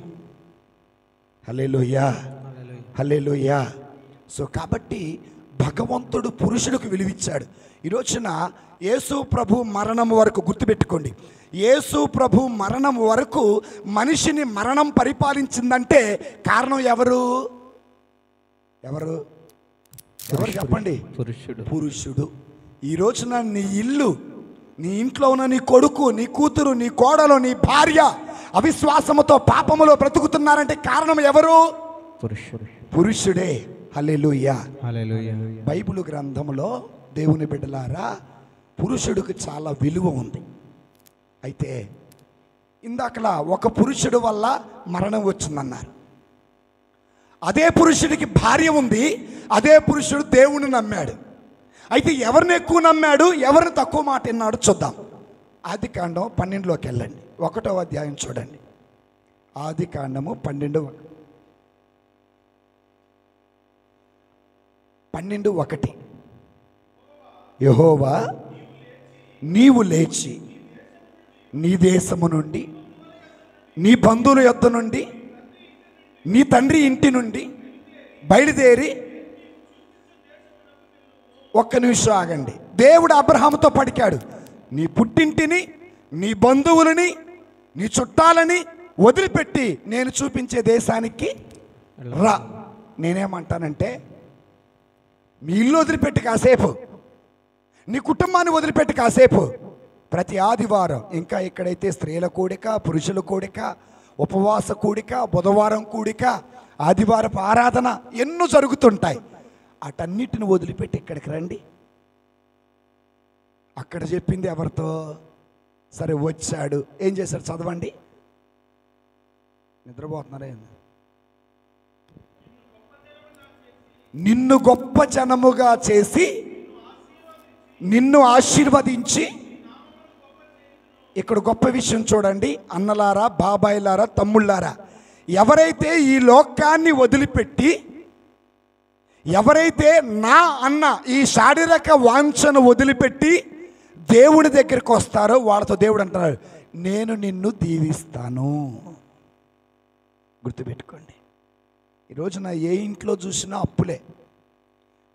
హల్లెలూయా, హల్లెలూయా. సో కాబట్టి భగవంతుడు పురుషుడికి విలువిచ్చాడు. ఈరోజున యేసు ప్రభు మరణం వరకు గుర్తుపెట్టుకోండి, యేసు ప్రభు మరణం వరకు మనిషిని మరణం పరిపాలించిందంటే కారణం ఎవరు చెప్పండి? పురుషుడు. ఈ రోజున నీ ఇల్లు, నీ ఇంట్లో ఉన్న నీ కొడుకు, నీ కూతురు, నీ కోడలు, నీ భార్య అవిశ్వాసముతో పాపములో బ్రతుకుతున్నారంటే కారణం ఎవరు? పురుషుడే. హల్లెలూయా, హల్లెలూయా. బైబిల్ గ్రంథంలో దేవుని బిడ్డలారా, పురుషుడికి చాలా విలువ ఉంది. అయితే ఇందాకలా ఒక పురుషుడు వల్ల మరణం వచ్చిందన్నారు. అదే పురుషుడికి భార్య ఉంది, అదే పురుషుడు దేవుని నమ్మాడు. అయితే ఎవరిని ఎక్కువ నమ్మాడు, ఎవరిని తక్కువ మాట విన్నాడు చూద్దాం. ఆదికాండం 12లోకి వెళ్ళండి, 1వ అధ్యాయం చూడండి. ఆదికాండము 12:1. యెహోవా నీవు లేచి నీ దేశము నుండి, నీ బంధువుల యొద్ద నుండి, నీ తండ్రి ఇంటి నుండి బయలుదేరి. ఒక్క నిమిషం ఆగండి. దేవుడు అబ్రహాముతో పలికాడు, నీ పుట్టింటిని, నీ బంధువులని, నీ చుట్టాలని వదిలిపెట్టి నేను చూపించే దేశానికి రా. నేనేమంటానంటే, మీ ఇల్లు వదిలిపెట్టి కాసేపు నీ కుటుంబాన్ని వదిలిపెట్టి కాసేపు ప్రతి ఆదివారం, ఇంకా ఇక్కడైతే స్త్రీల కూడిక, పురుషుల కూడిక, ఉపవాస కూడిక, బుధవారం కూడిక, ఆదివారపు ఆరాధన ఎన్నో జరుగుతుంటాయి. అటన్నిటిని వదిలిపెట్టి ఇక్కడికి రండి. అక్కడ చెప్పింది ఎవరితో? సరే వచ్చాడు, ఏం చేశాడు? చదవండి. నిద్రపోతున్నారా? నిన్ను గొప్ప జనముగా చేసి నిన్ను ఆశీర్వదించి, ఇక్కడ గొప్ప విషయం చూడండి అన్నలారా, బాబాయిలారా, తమ్ముళ్ళారా, ఎవరైతే ఈ లోకాన్ని వదిలిపెట్టి, ఎవరైతే నా అన్న ఈ శారీరక వాంఛను వదిలిపెట్టి దేవుడి దగ్గరికి వస్తారో వాళ్ళతో దేవుడు అంటున్నాడు, నేను నిన్ను దీవిస్తాను. గుర్తుపెట్టుకోండి. ఈరోజున ఏ ఇంట్లో చూసినా అప్పులే.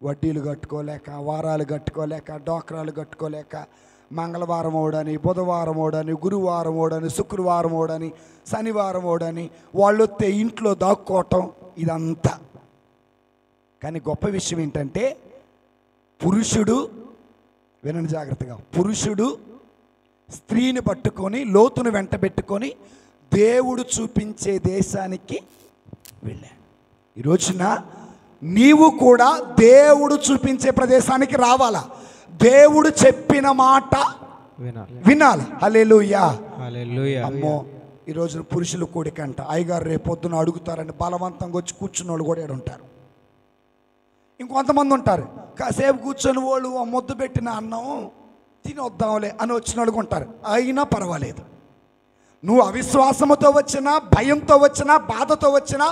వడ్డీలు కట్టుకోలేక, వారాలు కట్టుకోలేక, డోక్రాలు కట్టుకోలేక, మంగళవారం ఓడని, బుధవారం ఓడని, గురువారం ఓడని, శుక్రవారం ఓడని, శనివారం ఓడని వాళ్ళు వస్తే ఇంట్లో దాక్కోవటం ఇదంతా. కానీ గొప్ప విషయం ఏంటంటే, పురుషుడు, వినండి జాగ్రత్తగా, పురుషుడు స్త్రీని పట్టుకొని లోతును వెంట పెట్టుకొని దేవుడు చూపించే దేశానికి వెళ్ళాడు. ఈ రోజున నీవు కూడా దేవుడు చూపించే ప్రదేశానికి రావాలా? దేవుడు చెప్పిన మాట వినాలి. హల్లెలూయా. అమ్మో, ఈ రోజున పురుషులు కూడికంట. అయ్యగారు రేపు పొద్దున అడుగుతారని బలవంతంగా వచ్చి కూర్చున్న వాళ్ళు కూడా ఉంటారు. ఇంకొంతమంది ఉంటారు, కాసేపు కూర్చొని వాళ్ళు ఆ ముద్దు పెట్టిన అన్నం తిని వద్దాంలే అని వచ్చిన వాళ్ళు ఉంటారు. అయినా పర్వాలేదు. నువ్వు అవిశ్వాసముతో వచ్చినా, భయంతో వచ్చినా, బాధతో వచ్చినా,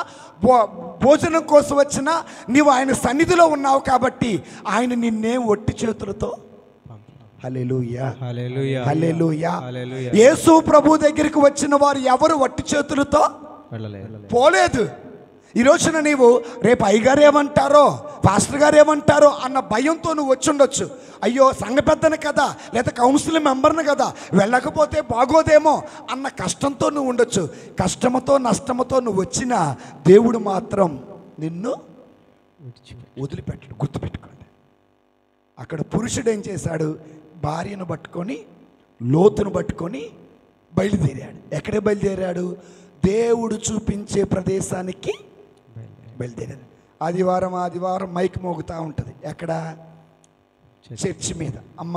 భోజనం కోసం వచ్చినా, నీవు ఆయన సన్నిధిలో ఉన్నావు కాబట్టి ఆయన నిన్నే ఒట్టి చేతులతో, హల్లెలూయా హల్లెలూయా, యేసు ప్రభు దగ్గరికి వచ్చిన వారు ఎవరు ఒట్టి చేతులతో పోలేదు. ఈ రోజున నీవు రేపు అయ్యగారు ఏమంటారో, పాస్టర్ గారు ఏమంటారో అన్న భయంతో నువ్వు వచ్చి ఉండొచ్చు. అయ్యో సంఘ పెద్దను కదా, లేదా కౌన్సిల్ మెంబర్ను కదా, వెళ్ళకపోతే బాగోదేమో అన్న కష్టంతో నువ్వు ఉండొచ్చు. కష్టముతో నష్టముతో నువ్వు వచ్చినా దేవుడు మాత్రం నిన్ను వదిలిపెట్టడు. గుర్తుపెట్టుకోండి. అక్కడ పురుషుడు ఏం చేశాడు? భార్యను పట్టుకొని, లోతును పట్టుకొని బయలుదేరాడు. ఎక్కడే బయలుదేరాడు? దేవుడు చూపించే ప్రదేశానికి బయలుదేరాడు. ఆదివారం మైక్ మోగుతూ ఉంటుంది. ఎక్కడ? చర్చి మీద. అమ్మ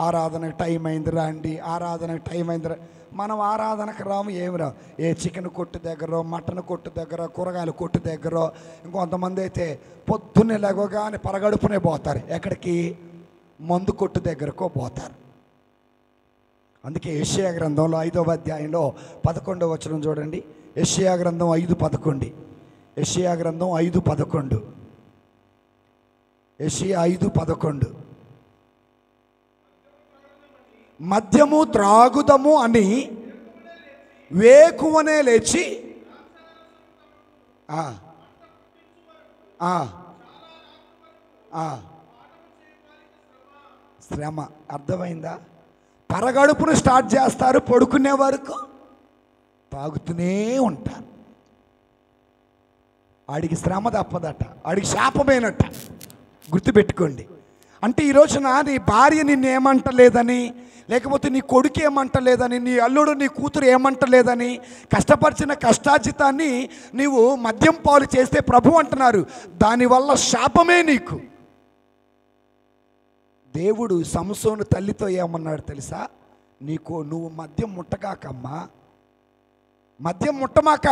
ఆరాధనకు టైం అయింది రండి, ఆరాధనకు టైం అయింది. మనం ఆరాధనకు రాము, ఏమి రావు. ఏ చికెన్ కొట్టు దగ్గర, మటన్ కొట్టు దగ్గర, కూరగాయల కొట్టు దగ్గర. ఇంకొంతమంది అయితే పొద్దున్నే లేవగానే పరగడుపునే పోతారు. ఎక్కడికి? మందు కొట్టు దగ్గరకో పోతారు. అందుకే యెషయా గ్రంథంలో 5వ అధ్యాయంలో 11వ వచనం చూడండి. యెషయా గ్రంథం 5:11. యెషయా గ్రంథం 5:11. యెషయా 5:11. మద్యము త్రాగుదము అని వేకువనే లేచి శ్రమ. అర్థమైందా? పరగడుపును స్టార్ట్ చేస్తారు, పడుకునే వరకు తాగుతూనే ఉంటారు. ఆడికి శ్రమ తప్పదట, ఆడికి శాపమేనట. గుర్తుపెట్టుకోండి. అంటే ఈ రోజున నీ భార్య నిన్ను ఏమంటలేదని, లేకపోతే నీ కొడుకు ఏమంటలేదని, నీ అల్లుడు నీ కూతురు ఏమంటలేదని, కష్టపరిచిన కష్టార్జితాన్ని నీవు మద్యం పాలు చేస్తే ప్రభు అంటున్నారు దానివల్ల శాపమే నీకు. దేవుడు సంసోను తల్లితో ఏమన్నాడు తెలుసా? నువ్వు మద్యం ముట్టగాకమ్మా, మద్యం ముట్టమాక.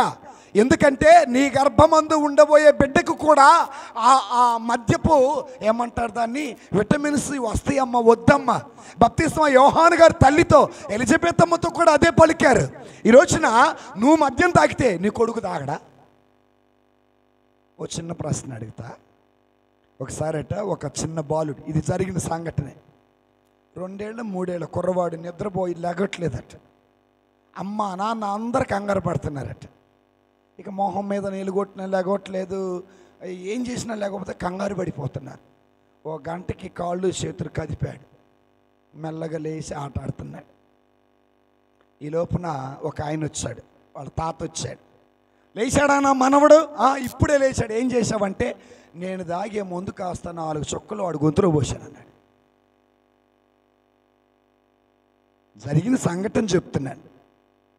ఎందుకంటే నీ గర్భమందు ఉండబోయే బిడ్డకు కూడా ఆ మద్యపు ఏమంటారు దాన్ని, విటమిన్స్ వస్తాయమ్మ, వద్దమ్మా. బప్తిస్మా యోహాను గారి తల్లితో, ఎలిజబెత్ అమ్మతో కూడా అదే పలికారు. ఈ రోజున నువ్వు మద్యం తాగితే నీ కొడుకు తాగడా? ఓ చిన్న ప్రశ్న అడుగుతా. ఒకసారట ఒక చిన్న బాలుడు, ఇది జరిగిన సంఘటనే, 2 ఏళ్ళ కుర్రవాడు నిద్రపోయి లేగట్లేదట. అమ్మ నాన్న అందరు కంగారు పడుతున్నారట. ఇక మొహం మీద నీళ్ళు కొట్టినా లేగట్లేదు, ఏం చేసినా లేకపోతే కంగారు పడిపోతున్నారు. ఓ గంటకి కాళ్ళు చేతులు కదిపాడు, మెల్లగా లేచి ఆట ఆడుతున్నాడు. ఈ లోపున ఒక ఆయన వచ్చాడు, వాళ్ళ తాత వచ్చాడు. లేచాడా నా మనవడు? ఇప్పుడే లేచాడు. ఏం చేశావంటే, నేను దాగే ముందు కాస్త 4 చుక్కలు వాడు గొంతులో పోశాను అన్నాడు. జరిగిన సంఘటన చెప్తున్నాను.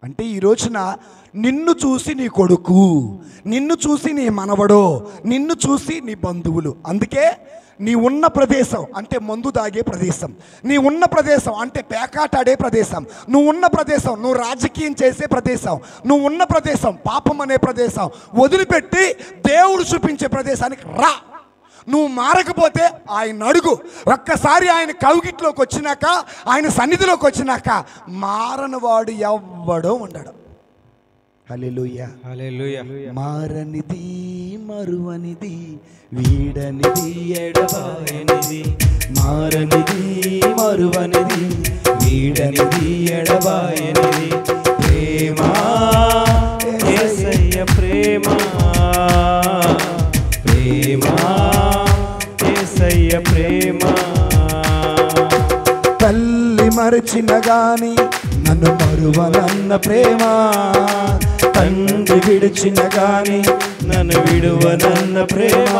అంటే ఈ రోజున నిన్ను చూసి నీ కొడుకు, నిన్ను చూసి నీ మనవడో, నిన్ను చూసి నీ బంధువులు. అందుకే నీ ఉన్న ప్రదేశం అంటే మందు తాగే ప్రదేశం, నీ ఉన్న ప్రదేశం అంటే పేకాటాడే ప్రదేశం, నువ్వు ఉన్న ప్రదేశం నువ్వు రాజకీయం చేసే ప్రదేశం, నువ్వు ఉన్న ప్రదేశం పాపం అనే ప్రదేశం వదిలిపెట్టి దేవుడు చూపించే ప్రదేశానికి రా. నువ్వు మారకపోతే ఆయన అడుగు. ఒక్కసారి ఆయన కౌగిట్లోకి వచ్చినాక, ఆయన సన్నిధిలోకి వచ్చినాక మారని వాడు ఎవ్వడో ఉండడు. హల్లెలూయా, హల్లెలూయా. మారనిది మరువనిది వీడనిది ఎడబాయనిది, మారనిది మరువనిది వీడనిది ఎడబాయనిది ప్రేమ, యేసయ్య ప్రేమ, ప్రేమ, యేసయ్య ప్రేమ. తల్లి మరచిన గాని నన్ను మరువనన్న ప్రేమ, తండ్రి విడిచిన గాని నన్ను విడువనన్న ప్రేమ,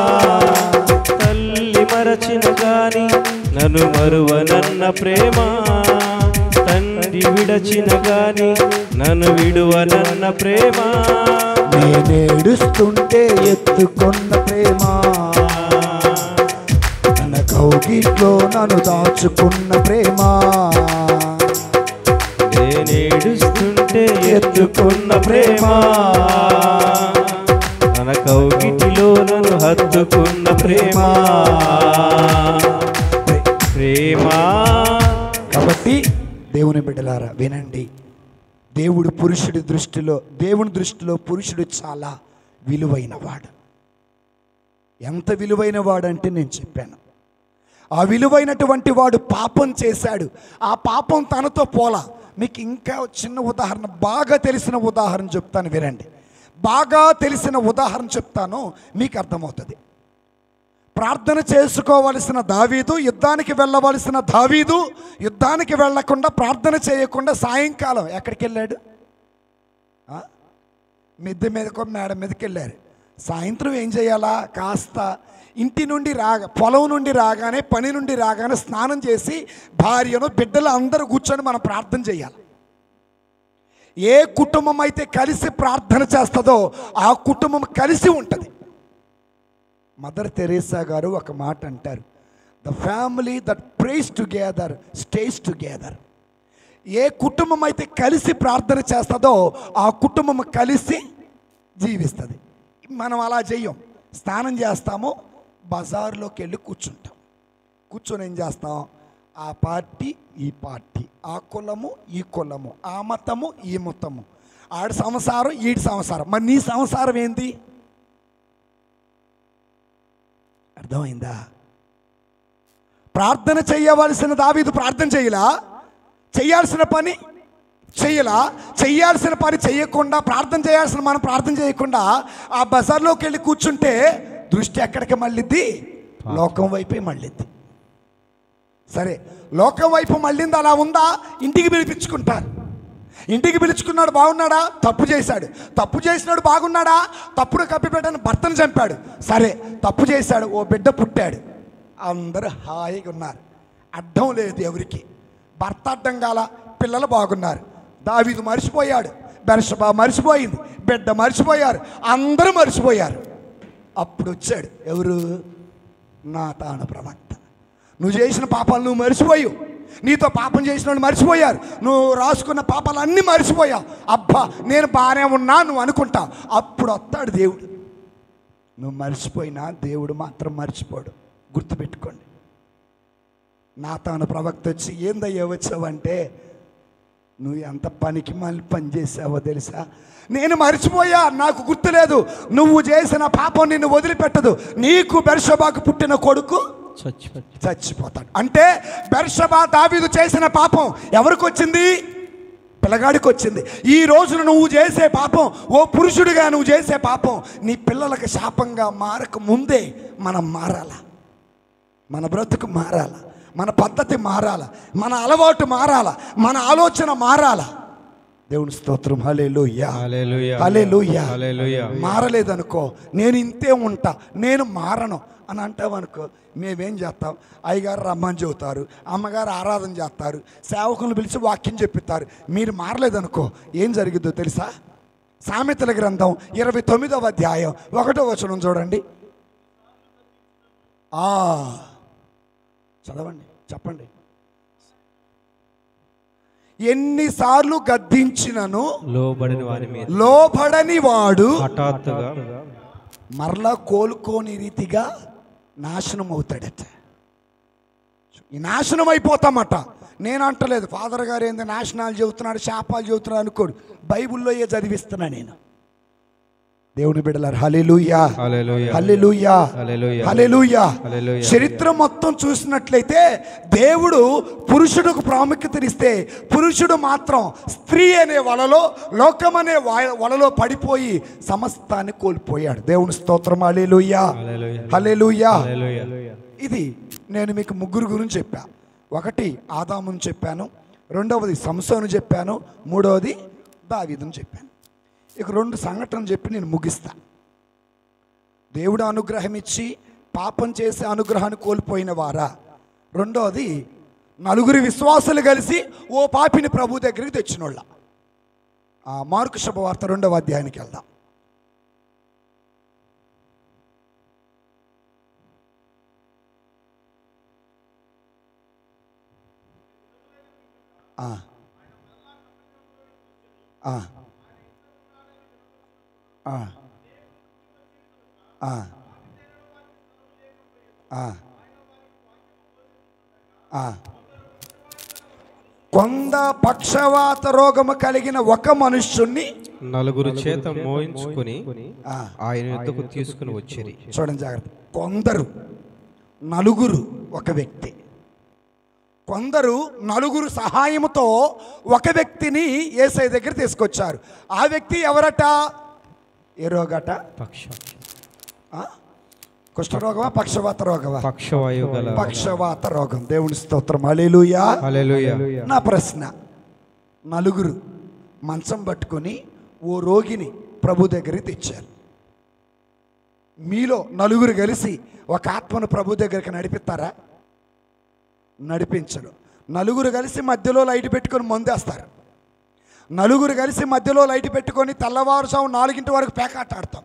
తల్లి మరచిన గాని నన్ను మరువనన్న ప్రేమ, తండ్రి విడచిన గాని నన్ను విడువనన్న ప్రేమ. నేనేడుస్తుంటే ఎత్తుకొన్న ప్రేమ, తన కౌగిట్లో నన్ను దాచుకున్న ప్రేమ, నేనేడుస్తుంటే ఎత్తుకున్న ప్రేమ, తన కౌగిటిలో నన్ను హత్తుకున్న ప్రేమ, ప్రేమ. కాబట్టి దేవుని బిడ్డలారా వినండి, దేవుని దృష్టిలో పురుషుడు చాలా విలువైన వాడు. ఎంత విలువైన వాడంటే నేను చెప్పాను, ఆ విలువైనటువంటి వాడు పాపం చేశాడు. ఆ పాపం తనతో పోలా. మీకు ఇంకా చిన్న ఉదాహరణ, బాగా తెలిసిన ఉదాహరణ చెప్తాను వినండి. బాగా తెలిసిన ఉదాహరణ చెప్తాను, మీకు అర్థమవుతుంది. ప్రార్థన చేసుకోవలసిన దావీదు, యుద్ధానికి వెళ్ళవలసిన దావీదు యుద్ధానికి వెళ్ళకుండా, ప్రార్థన చేయకుండా సాయంకాలం ఎక్కడికి వెళ్ళాడు? మిద్దె మీదకో మేడ మీదకి వెళ్ళారు. సాయంత్రం ఏం చేయాలా? కాస్త ఇంటి నుండి పొలం నుండి రాగానే, పని నుండి రాగానే స్నానం చేసి భార్యను బిడ్డలు అందరూ కూర్చొని మనం ప్రార్థన చేయాలి. ఏ కుటుంబం అయితే కలిసి ప్రార్థన చేస్తుందో ఆ కుటుంబం కలిసి ఉంటుంది. మదర్ తెరేసా గారు ఒక మాట అంటారు, the family that prays together stays together. ఏ కుటుంబం అయితే కలిసి ప్రార్థన చేస్తుందో ఆ కుటుంబం కలిసి జీవిస్తుంది. మనం అలా చెయ్యం. స్నానం చేస్తాము, బజార్లోకి వెళ్ళి కూర్చుంటాం. కూర్చొని ఏం చేస్తాం? ఆ పార్టీ ఈ పార్టీ, ఆ కులము ఈ కులము, ఆ మతము ఈ మతము, ఆడి సంసారం ఈడి సంసారం. మరి నీ సంసారం ఏంది? అర్థమైందా? ప్రార్థన చేయవలసిన దావీదు ప్రార్థన చేయలా, చేయాల్సిన పని చెయ్యలా, చెయ్యాల్సిన పని చేయకుండా, ప్రార్థన చేయాల్సిన మనం ప్రార్థన చేయకుండా ఆ బజార్లోకి వెళ్ళి కూర్చుంటే దృష్టి ఎక్కడికి మళ్ళిద్ది? లోకం వైపే మళ్ళిద్ది. సరే, లోకం వైపు మళ్ళింది, అలా ఉందా? ఇంటికి పిలిపించుకుంటారు. ఇంటికి పిలుచుకున్నాడు, బాగున్నాడా? తప్పు చేశాడు. తప్పు చేసినాడు, బాగున్నాడా? తప్పుడు కప్పిపెట్టని భర్తను చంపాడు. సరే, తప్పు చేశాడు, ఓ బిడ్డ పుట్టాడు, అందరూ హాయిగా ఉన్నారు, అడ్డం లేదు ఎవరికి. భర్త అడ్డం కాల, పిల్లలు బాగున్నారు. దావీదు మర్చిపోయాడు, బెర్షబా మర్చిపోయింది, బిడ్డ మర్చిపోయారు, అందరూ మర్చిపోయారు. అప్పుడు వచ్చాడు ఎవరు? నాతాను ప్రవక్త. నువ్వు చేసిన పాపాలు నువ్వు మర్చిపోయావు, నీతో పాపం చేసిన వాళ్ళు మర్చిపోయారు, నువ్వు రాసుకున్న పాపాలు అన్నీ మర్చిపోయావు. అబ్బా నేను బాగానే ఉన్నా నువ్వు అనుకుంటావు. అప్పుడు వస్తాడు దేవుడు. నువ్వు మర్చిపోయినా దేవుడు మాత్రం మర్చిపోడు, గుర్తుపెట్టుకోండి. నాతాను ప్రవక్త వచ్చి, ఏందయ్యా వచ్చావంటే, నువ్వు ఎంత పనికి మళ్ళీ పని చేసావో తెలుసా? నేను మర్చిపోయా, నాకు గుర్తులేదు. నువ్వు చేసిన పాపం నిన్ను వదిలిపెట్టదు. నీకు బెర్షబాకు పుట్టిన కొడుకు చచ్చిపోతాడు. అంటే బెర్షబా దావీదు చేసిన పాపం ఎవరికి వచ్చింది? పిల్లగాడికి వచ్చింది. ఈ రోజున నువ్వు చేసే పాపం, ఓ పురుషుడిగా నువ్వు చేసే పాపం నీ పిల్లలకు శాపంగా మారక ముందే మనం మారాల. మన బ్రతుకు మారాల, మన పద్ధతి మారాల, మన అలవాటు మారాల, మన ఆలోచన మారాల. దేవుని స్తోత్రం. హల్లెలూయా, హల్లెలూయా, హల్లెలూయా. హల్లెలూయా. మారలేదనుకో, నేను ఇంతే ఉంటా, నేను మారను అని అంటావనుకో, మేమేం చేస్తాం? అయ్యగారు రమ్మని చెబుతారు, అమ్మగారు ఆరాధన చేస్తారు, సేవకులను పిలిచి వాక్యం చెప్పిస్తారు. మీరు మారలేదనుకో ఏం జరిగిద్దో తెలుసా? సామెతల గ్రంథం 29వ అధ్యాయం 1వ వచనం చూడండి. చదవండి, చెప్పండి. ఎన్నిసార్లు గద్దించినను లోబడని వాడు హఠాత్తుగా మరలా కోలుకోని రీతిగా నాశనం అవుతాడట. ఈ నాశనం అయిపోతామట. నేను అంటలేదు, ఫాదర్ గారు ఏంది నాశనాలు చెబుతున్నాడు, శాపాలు చెబుతున్నాడు అనుకోడు. బైబిల్లో ఏ చదివిస్తున్నా నేను. దేవుని బిడ్డలారా, హల్లెలూయా, హల్లెలూయా, హల్లెలూయా, హల్లెలూయా, హల్లెలూయా. హల్లెలూయా. చరిత్ర మొత్తం చూసినట్లయితే దేవుడు పురుషుడికి ప్రాముఖ్యతనిస్తే పురుషుడు మాత్రం స్త్రీ అనే వలలో, లోకం అనే వలలో పడిపోయి సమస్తాన్ని కోల్పోయాడు. దేవుని స్తోత్రం. హల్లెలూయా, హల్లెలూయా. ఇది నేను మీకు ముగ్గురు గురించి చెప్పా. ఒకటి ఆదాముని చెప్పాను, రెండవది సంసోను చెప్పాను, మూడవది దావీదుని చెప్పాను. ఇక 2 సంఘటనలు చెప్పి నేను ముగిస్తా. దేవుడు అనుగ్రహం ఇచ్చి పాపం చేసే అనుగ్రహాన్ని కోల్పోయిన వారా? రెండవది, నలుగురు విశ్వాసులు కలిసి ఓ పాపిని ప్రభు దగ్గరికి తెచ్చినోళ్ళ. మార్కు శుభవార్త 2వ అధ్యాయానికి వెళ్దాం. కొంద పక్షవాత రోగము కలిగిన ఒక మనుష్యుణ్ణి నలుగురు చేత మోయించుకొని ఆయన యొద్దకు తీసుకుని వచ్చేది. చూడండి జాగ్రత్త. కొందరు, నలుగురు ఒక వ్యక్తి. కొందరు నలుగురు సహాయంతో ఒక వ్యక్తిని యేసయ్య దగ్గర తీసుకొచ్చారు. ఆ వ్యక్తి ఎవరట? ఏ రోగట? కుష్ఠరోగమా, పక్షవాత రోగమా? పక్షవాత రోగం. దేవుని స్తోత్రం. హల్లెలూయా, హల్లెలూయా. నా ప్రశ్న, నలుగురు మంచం పట్టుకొని ఓ రోగిని ప్రభు దగ్గరికి తెచ్చారు. మీలో నలుగురు కలిసి ఒక ఆత్మను ప్రభు దగ్గరికి నడిపిస్తారా? నడిపించరు. నలుగురు కలిసి మధ్యలో లైట్ పెట్టుకొని మందేస్తారు. నలుగురు కలిసి మధ్యలో లైట్ పెట్టుకొని తెల్లవారుజాము 4 వరకు పేకాట ఆడతాం.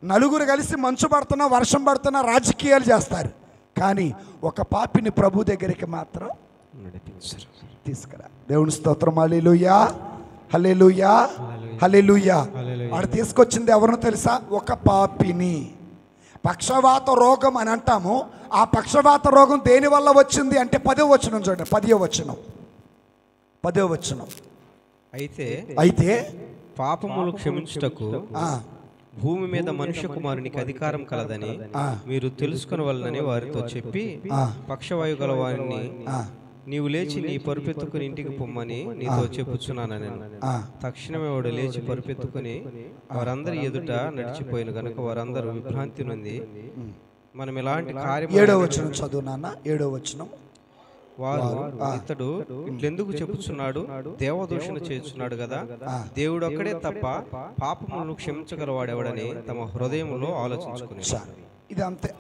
నలుగురు కలిసి మంచు పడుతున్నా, వర్షం పడుతున్నా రాజకీయాలు చేస్తారు. కానీ ఒక పాపిని ప్రభు దగ్గరికి మాత్రం తీసుకురా. దేవుని స్తోత్రం. హల్లెలూయా, హల్లెలూయా, హల్లెలూయా. వాడు తీసుకొచ్చింది ఎవరినో తెలుసా? ఒక పాపిని. పక్షవాత రోగం అని అంటాము. ఆ పక్షవాత రోగం దేని వల్ల వచ్చింది అంటే 10వ వచనం చూడండి. 10వ వచనం. అయితే పాపములు క్షమించుటకు భూమి మీద మనుష్య కుమారునికి అధికారం కలదని మీరు తెలుసుకుని వలనని వారితో చెప్పి, పక్షవాయు గల వారిని నీవు లేచి నీ పరుపెత్తుకుని ఇంటికి పొమ్మని నీతో చెప్పుచున్నాను నేను. తక్షణమే వాడు లేచి పరుపెత్తుకుని వారందరి ఎదుట నడిచిపోయిన గనుక వారందరూ విభ్రాంతి నుండి మనం ఇలాంటి కార్యం. 7వ వచనం చదువు నాన్న. 7వ వచనం. వారు ఇతడు ఇట్లెందుకు చెప్పుచున్నాడు, దేవదూషణ చేస్తున్నాడు కదా, దేవుడు ఒక్కడే తప్ప పాపములను క్షమించగలవాడెవడని తమ హృదయంలో ఆలోచించుకున్నారు. ఇది అంతే.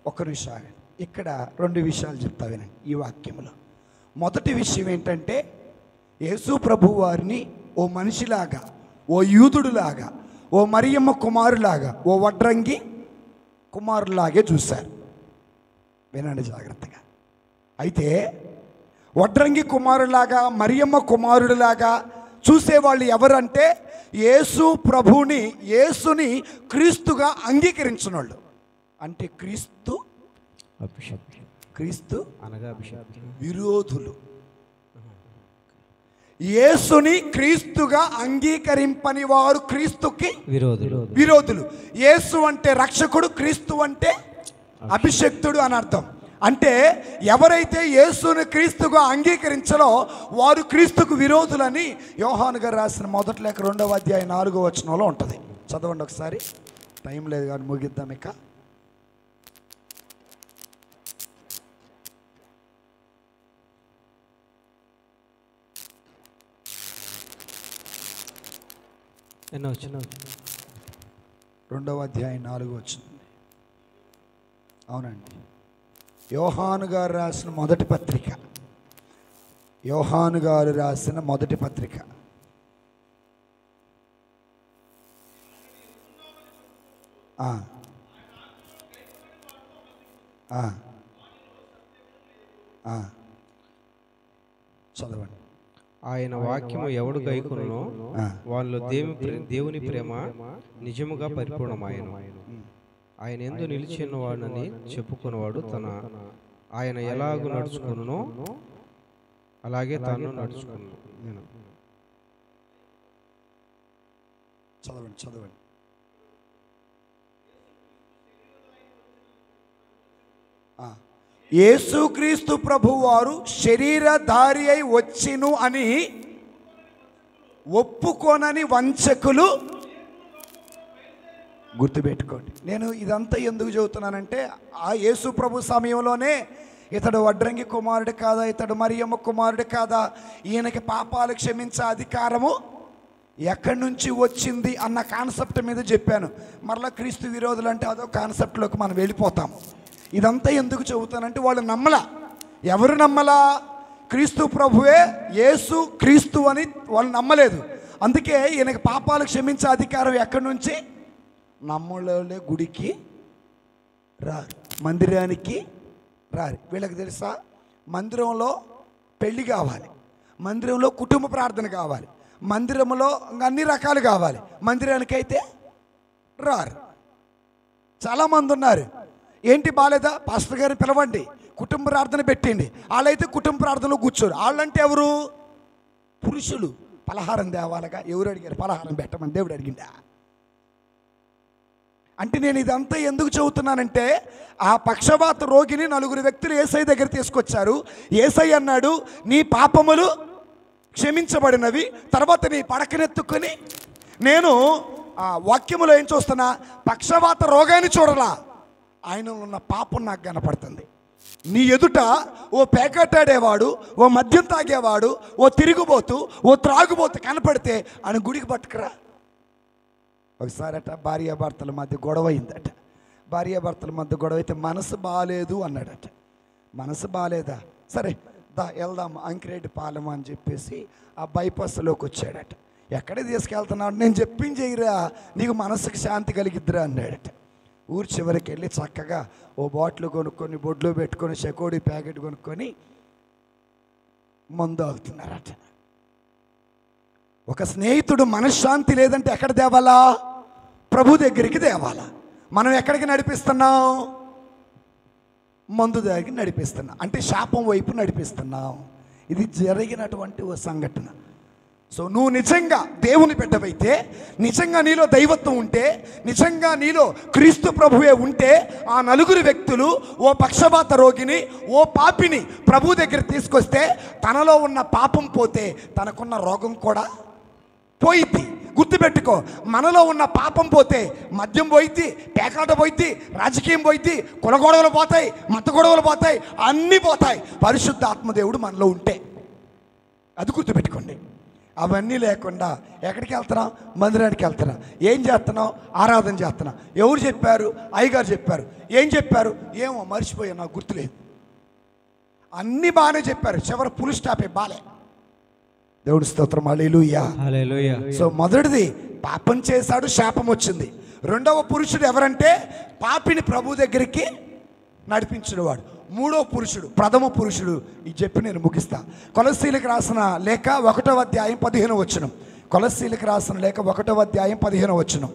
ఒక్క నిమిషం. ఇక్కడ 2 విషయాలు చెప్తా వినండి ఈ వాక్యంలో. మొదటి విషయం ఏంటంటే, యేసు ప్రభు వారిని ఓ మనిషిలాగా, ఓ యూదుడులాగా, ఓ మరియమ్మ కుమారులాగా, ఓ వడ్రంగి కుమారులాగే చూశారు. వినండి జాగ్రత్తగా. అయితే వడ్రంగి కుమారులాగా, మరియమ్మ కుమారుడిలాగా చూసేవాళ్ళు ఎవరంటే యేసు ప్రభుని, యేసుని క్రీస్తుగా అంగీకరించిన వాళ్ళు. అంటే క్రీస్తు అనగా విరోధులు. యేసుని క్రీస్తుగా అంగీకరింపని వారు క్రీస్తుకి విరోధులు. యేసు అంటే రక్షకుడు, క్రీస్తు అంటే అభిషక్తుడు అని అర్థం. అంటే ఎవరైతే యేసుని క్రీస్తుగా అంగీకరించలో వారు క్రీస్తుకు విరోధులని యోహాను గారు రాసిన మొదటి లేఖ 2వ అధ్యాయం 4వ వచనంలో ఉంటుంది. చదవండి ఒకసారి. టైం లేదు కానీ ముగిద్దాం. ఇక ఎన్నో వచ్చిన 2వ అధ్యాయం 4 వచ్చింది. అవునండి, యోహాను గారు రాసిన మొదటి పత్రిక. యోహాను గారు రాసిన మొదటి పత్రిక. చదవండి. ఆయన వాక్యము ఎవడు గైకొనునో వాళ్ళు దేవుని ప్రేమ నిజముగా పరిపూర్ణమాయను. ఆయన యందు నిలిచి ఉన్నవాడని చెప్పుకున్నవాడు ఆయన ఎలాగూ నడుచుకునునో అలాగే తాను నడుచుకును. చదవండి చదవండి. యేసుక్రీస్తు ప్రభువారు శరీరధారి అయి వచ్చిను అని ఒప్పుకోనని వంచకులు. గుర్తుపెట్టుకోండి. నేను ఇదంతా ఎందుకు చెబుతున్నానంటే, ఆ యేసు ప్రభు సమయంలోనే ఇతడు వడ్రంగి కుమారుడు కాదా, ఇతడు మరియమ్మ కుమారుడు కాదా, ఈయనకి పాపాలు క్షమించే అధికారము ఎక్కడి నుంచి వచ్చింది అన్న కాన్సెప్ట్ మీద చెప్పాను. మరలా క్రీస్తు విరోధులు అంటే అదో కాన్సెప్ట్లోకి మనం వెళ్ళిపోతాము. ఇదంతా ఎందుకు చెబుతానంటే, వాళ్ళు నమ్మలా. ఎవరు నమ్మలా? క్రీస్తు ప్రభువే యేసు క్రీస్తు అని వాళ్ళు నమ్మలేదు. అందుకే ఈయనకి పాపాలు క్షమించే అధికారం ఎక్కడి నుంచి? నమ్మలోనే గుడికి రారు, మందిరానికి రారు. వీళ్ళకి తెలుసా, మందిరంలో పెళ్ళి కావాలి, మందిరంలో కుటుంబ ప్రార్థన కావాలి, మందిరంలో అన్ని రకాలు కావాలి, మందిరానికి అయితే రారు. చాలామంది ఉన్నారు. ఏంటి బాలేదా, పాస్టర్ గారిని పిలవండి, కుటుంబ ప్రార్థన పెట్టండి. వాళ్ళైతే కుటుంబ ప్రార్థనలో కూర్చోరు. వాళ్ళంటే ఎవరు? పురుషులు. పలహారం తేవాలగా ఎవరు అడిగారు? పలహారం పెట్టమని దేవుడు అడిగిందా? అంటే నేను ఇదంతా ఎందుకు చెబుతున్నానంటే, ఆ పక్షవాత రోగిని 4 వ్యక్తులు యేసయ్య దగ్గర తీసుకొచ్చారు. యేసయ్య అన్నాడు, నీ పాపములు క్షమించబడినవి. తర్వాత నీ పడకనెత్తుకొని, నేను ఆ వాక్యములో ఏం చూస్తున్నా, పక్షవాత రోగాన్ని చూడలా, ఆయనలో ఉన్న పాపం నాకు కనపడుతుంది. నీ ఎదుట ఓ పేకట్టాడేవాడు, ఓ మద్యం తాగేవాడు, ఓ తిరుగుబోతు, ఓ త్రాగుబోతు కనపడితే ఆయన గుడికి పట్టుకురా. ఒకసారట భార్యాభర్తల మధ్య గొడవ అయిందట. భార్యాభర్తల మధ్య గొడవ అయితే మనసు బాగాలేదు అన్నాడట. మనసు బాగాలేదా, సరే దా వెళ్దాం అంకిరెడ్డి పాలెం అని చెప్పేసి ఆ బైపాస్లోకి వచ్చాడట. ఎక్కడ తీసుకెళ్తున్నాడు? నేను చెప్పించేయరా, నీకు మనసుకు శాంతి కలిగిద్దిరా అన్నాడట. ఊరు చివరికి వెళ్ళి చక్కగా ఓ బాటిల్ కొనుక్కొని బొడ్లో పెట్టుకొని చెకోడి ప్యాకెట్ కొనుక్కొని మందు అవుతున్నారట. ఒక స్నేహితుడు మనశ్శాంతి లేదంటే ఎక్కడ తేవాలా? ప్రభు దగ్గరికి తేవాలా. మనం ఎక్కడికి నడిపిస్తున్నాం? మందు దగ్గరికి నడిపిస్తున్నాం, అంటే శాపం వైపు నడిపిస్తున్నాం. ఇది జరిగినటువంటి ఓ సంఘటన. సో నువ్వు నిజంగా దేవుని బిడ్డవైతే, నిజంగా నీలో దైవత్వం ఉంటే, నిజంగా నీలో క్రీస్తు ప్రభువే ఉంటే, ఆ 4 వ్యక్తులు ఓ పక్షవాత రోగిని, ఓ పాపిని ప్రభు దగ్గర తీసుకొస్తే తనలో ఉన్న పాపం పోతే తనకున్న రోగం కూడా పోయిద్ది. గుర్తుపెట్టుకో, మనలో ఉన్న పాపం పోతే మద్యం పోయిద్ది, పేకాట పోయిద్ది, రాజకీయం పోయిద్ది, కుల గొడవలు పోతాయి, మత గొడవలు పోతాయి, అన్నీ పోతాయి పరిశుద్ధ ఆత్మదేవుడు మనలో ఉంటే. అది గుర్తుపెట్టుకోండి. అవన్నీ లేకుండా ఎక్కడికి వెళ్తున్నాం? మందిరానికి వెళ్తున్నాం. ఏం చేస్తున్నాం? ఆరాధన చేస్తున్నాం. ఎవరు చెప్పారు? అయ్యగారు చెప్పారు. ఏం చెప్పారు? ఏమో మర్చిపోయా, నాకు గుర్తులేదు. అన్నీ బాగానే చెప్పారు, చివరి ఫుల్ స్టాపే బాలే. దేవుడి స్తోత్రం, హల్లెలూయా. సో మొదటిది పాపం చేశాడు, శాపం వచ్చింది. రెండవ పురుషుడు ఎవరంటే పాపిని ప్రభు దగ్గరికి నడిపించినవాడు. మూడో పురుషుడు, ప్రథమ పురుషుడు. ఇది చెప్పి నేను ముగిస్తా. కొలస్సీలకు రాసిన లేఖ 1వ అధ్యాయం 15వ వచనం. కొలస్సీలకు రాసిన లేఖ 1వ అధ్యాయం 15వ వచనం.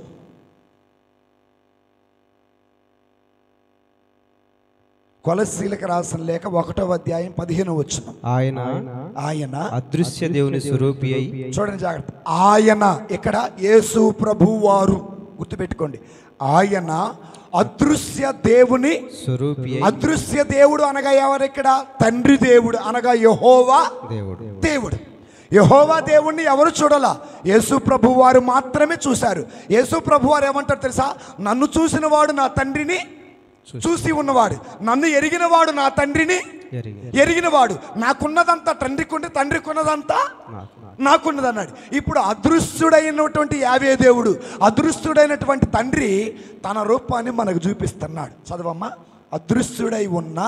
కొలస్సీలకు రాసిన లేఖ 1వ అధ్యాయం 15వ వచనం. ఆయన అదృశ్య దేవుని స్వరూపి అయి. చూడండి జాగ్రత్త. ఆయన ఇక్కడ యేసు ప్రభువారు, గుర్తుపెట్టుకోండి. ఆయన అదృశ్య దేవుని స్వరూపి. అదృశ్య దేవుడు అనగా ఎవరు? ఇక్కడ తండ్రి దేవుడు అనగా యెహోవా దేవుడు. యెహోవా దేవుణ్ణి ఎవరు చూడాల? యేసు ప్రభు వారు మాత్రమే చూశారు. యేసు ప్రభు వారు ఏమంటారు తెలుసా? నన్ను చూసిన వాడు నా తండ్రిని చూసి ఉన్నవాడు, నన్ను ఎరిగిన వాడు నా తండ్రిని ఎరిగిన వాడు. నాకున్నదంతా తండ్రికి ఉంటే తండ్రికి ఉన్నదంతా నాకున్నది అన్నాడు. ఇప్పుడు అదృశ్యుడైనటువంటి యావే దేవుడు, అదృశ్యుడైనటువంటి తండ్రి తన రూపాన్ని మనకు చూపిస్తున్నాడు. చదవమ్మా. అదృశ్యుడై ఉన్న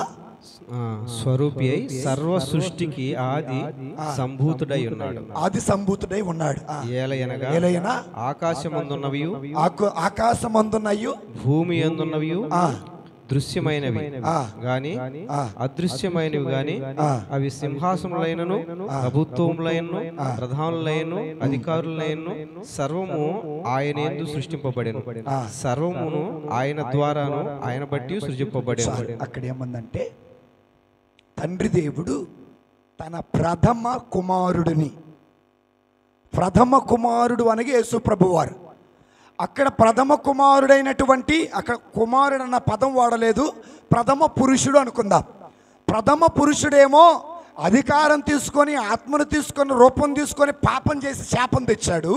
స్వరూపి అయి సర్వ సృష్టికి ఆది సంభూతుడై ఉన్నాడు. ఆది సంభూతుడై ఉన్నాడు. ఏలయనగా ఆకాశమందున్నవి ఆకాశమందున్నయు భూమి అందున్నవి దృశ్యమైనవి గాని అదృశ్యమైనవి గాని అవి సింహాసములైనను ప్రభుత్వములైనను ప్రధానులైనను అధికారులైనను సర్వము ఆయన యందు సృష్టింపబడెను. సర్వమును ఆయన ద్వారాను ఆయన బట్టి సృజింపబడెను. అక్కడ ఏమందంటే తండ్రి దేవుడు తన ప్రథమ కుమారుడు అనగా యేసు ప్రభువారు. అక్కడ ప్రథమ కుమారుడైనటువంటి, అక్కడ కుమారుడు అన్న పదం వాడలేదు, ప్రథమ పురుషుడు అనుకుందాం. ప్రథమ పురుషుడేమో అధికారం తీసుకొని ఆత్మను తీసుకొని రూపం తీసుకొని పాపం చేసి శాపం తెచ్చాడు.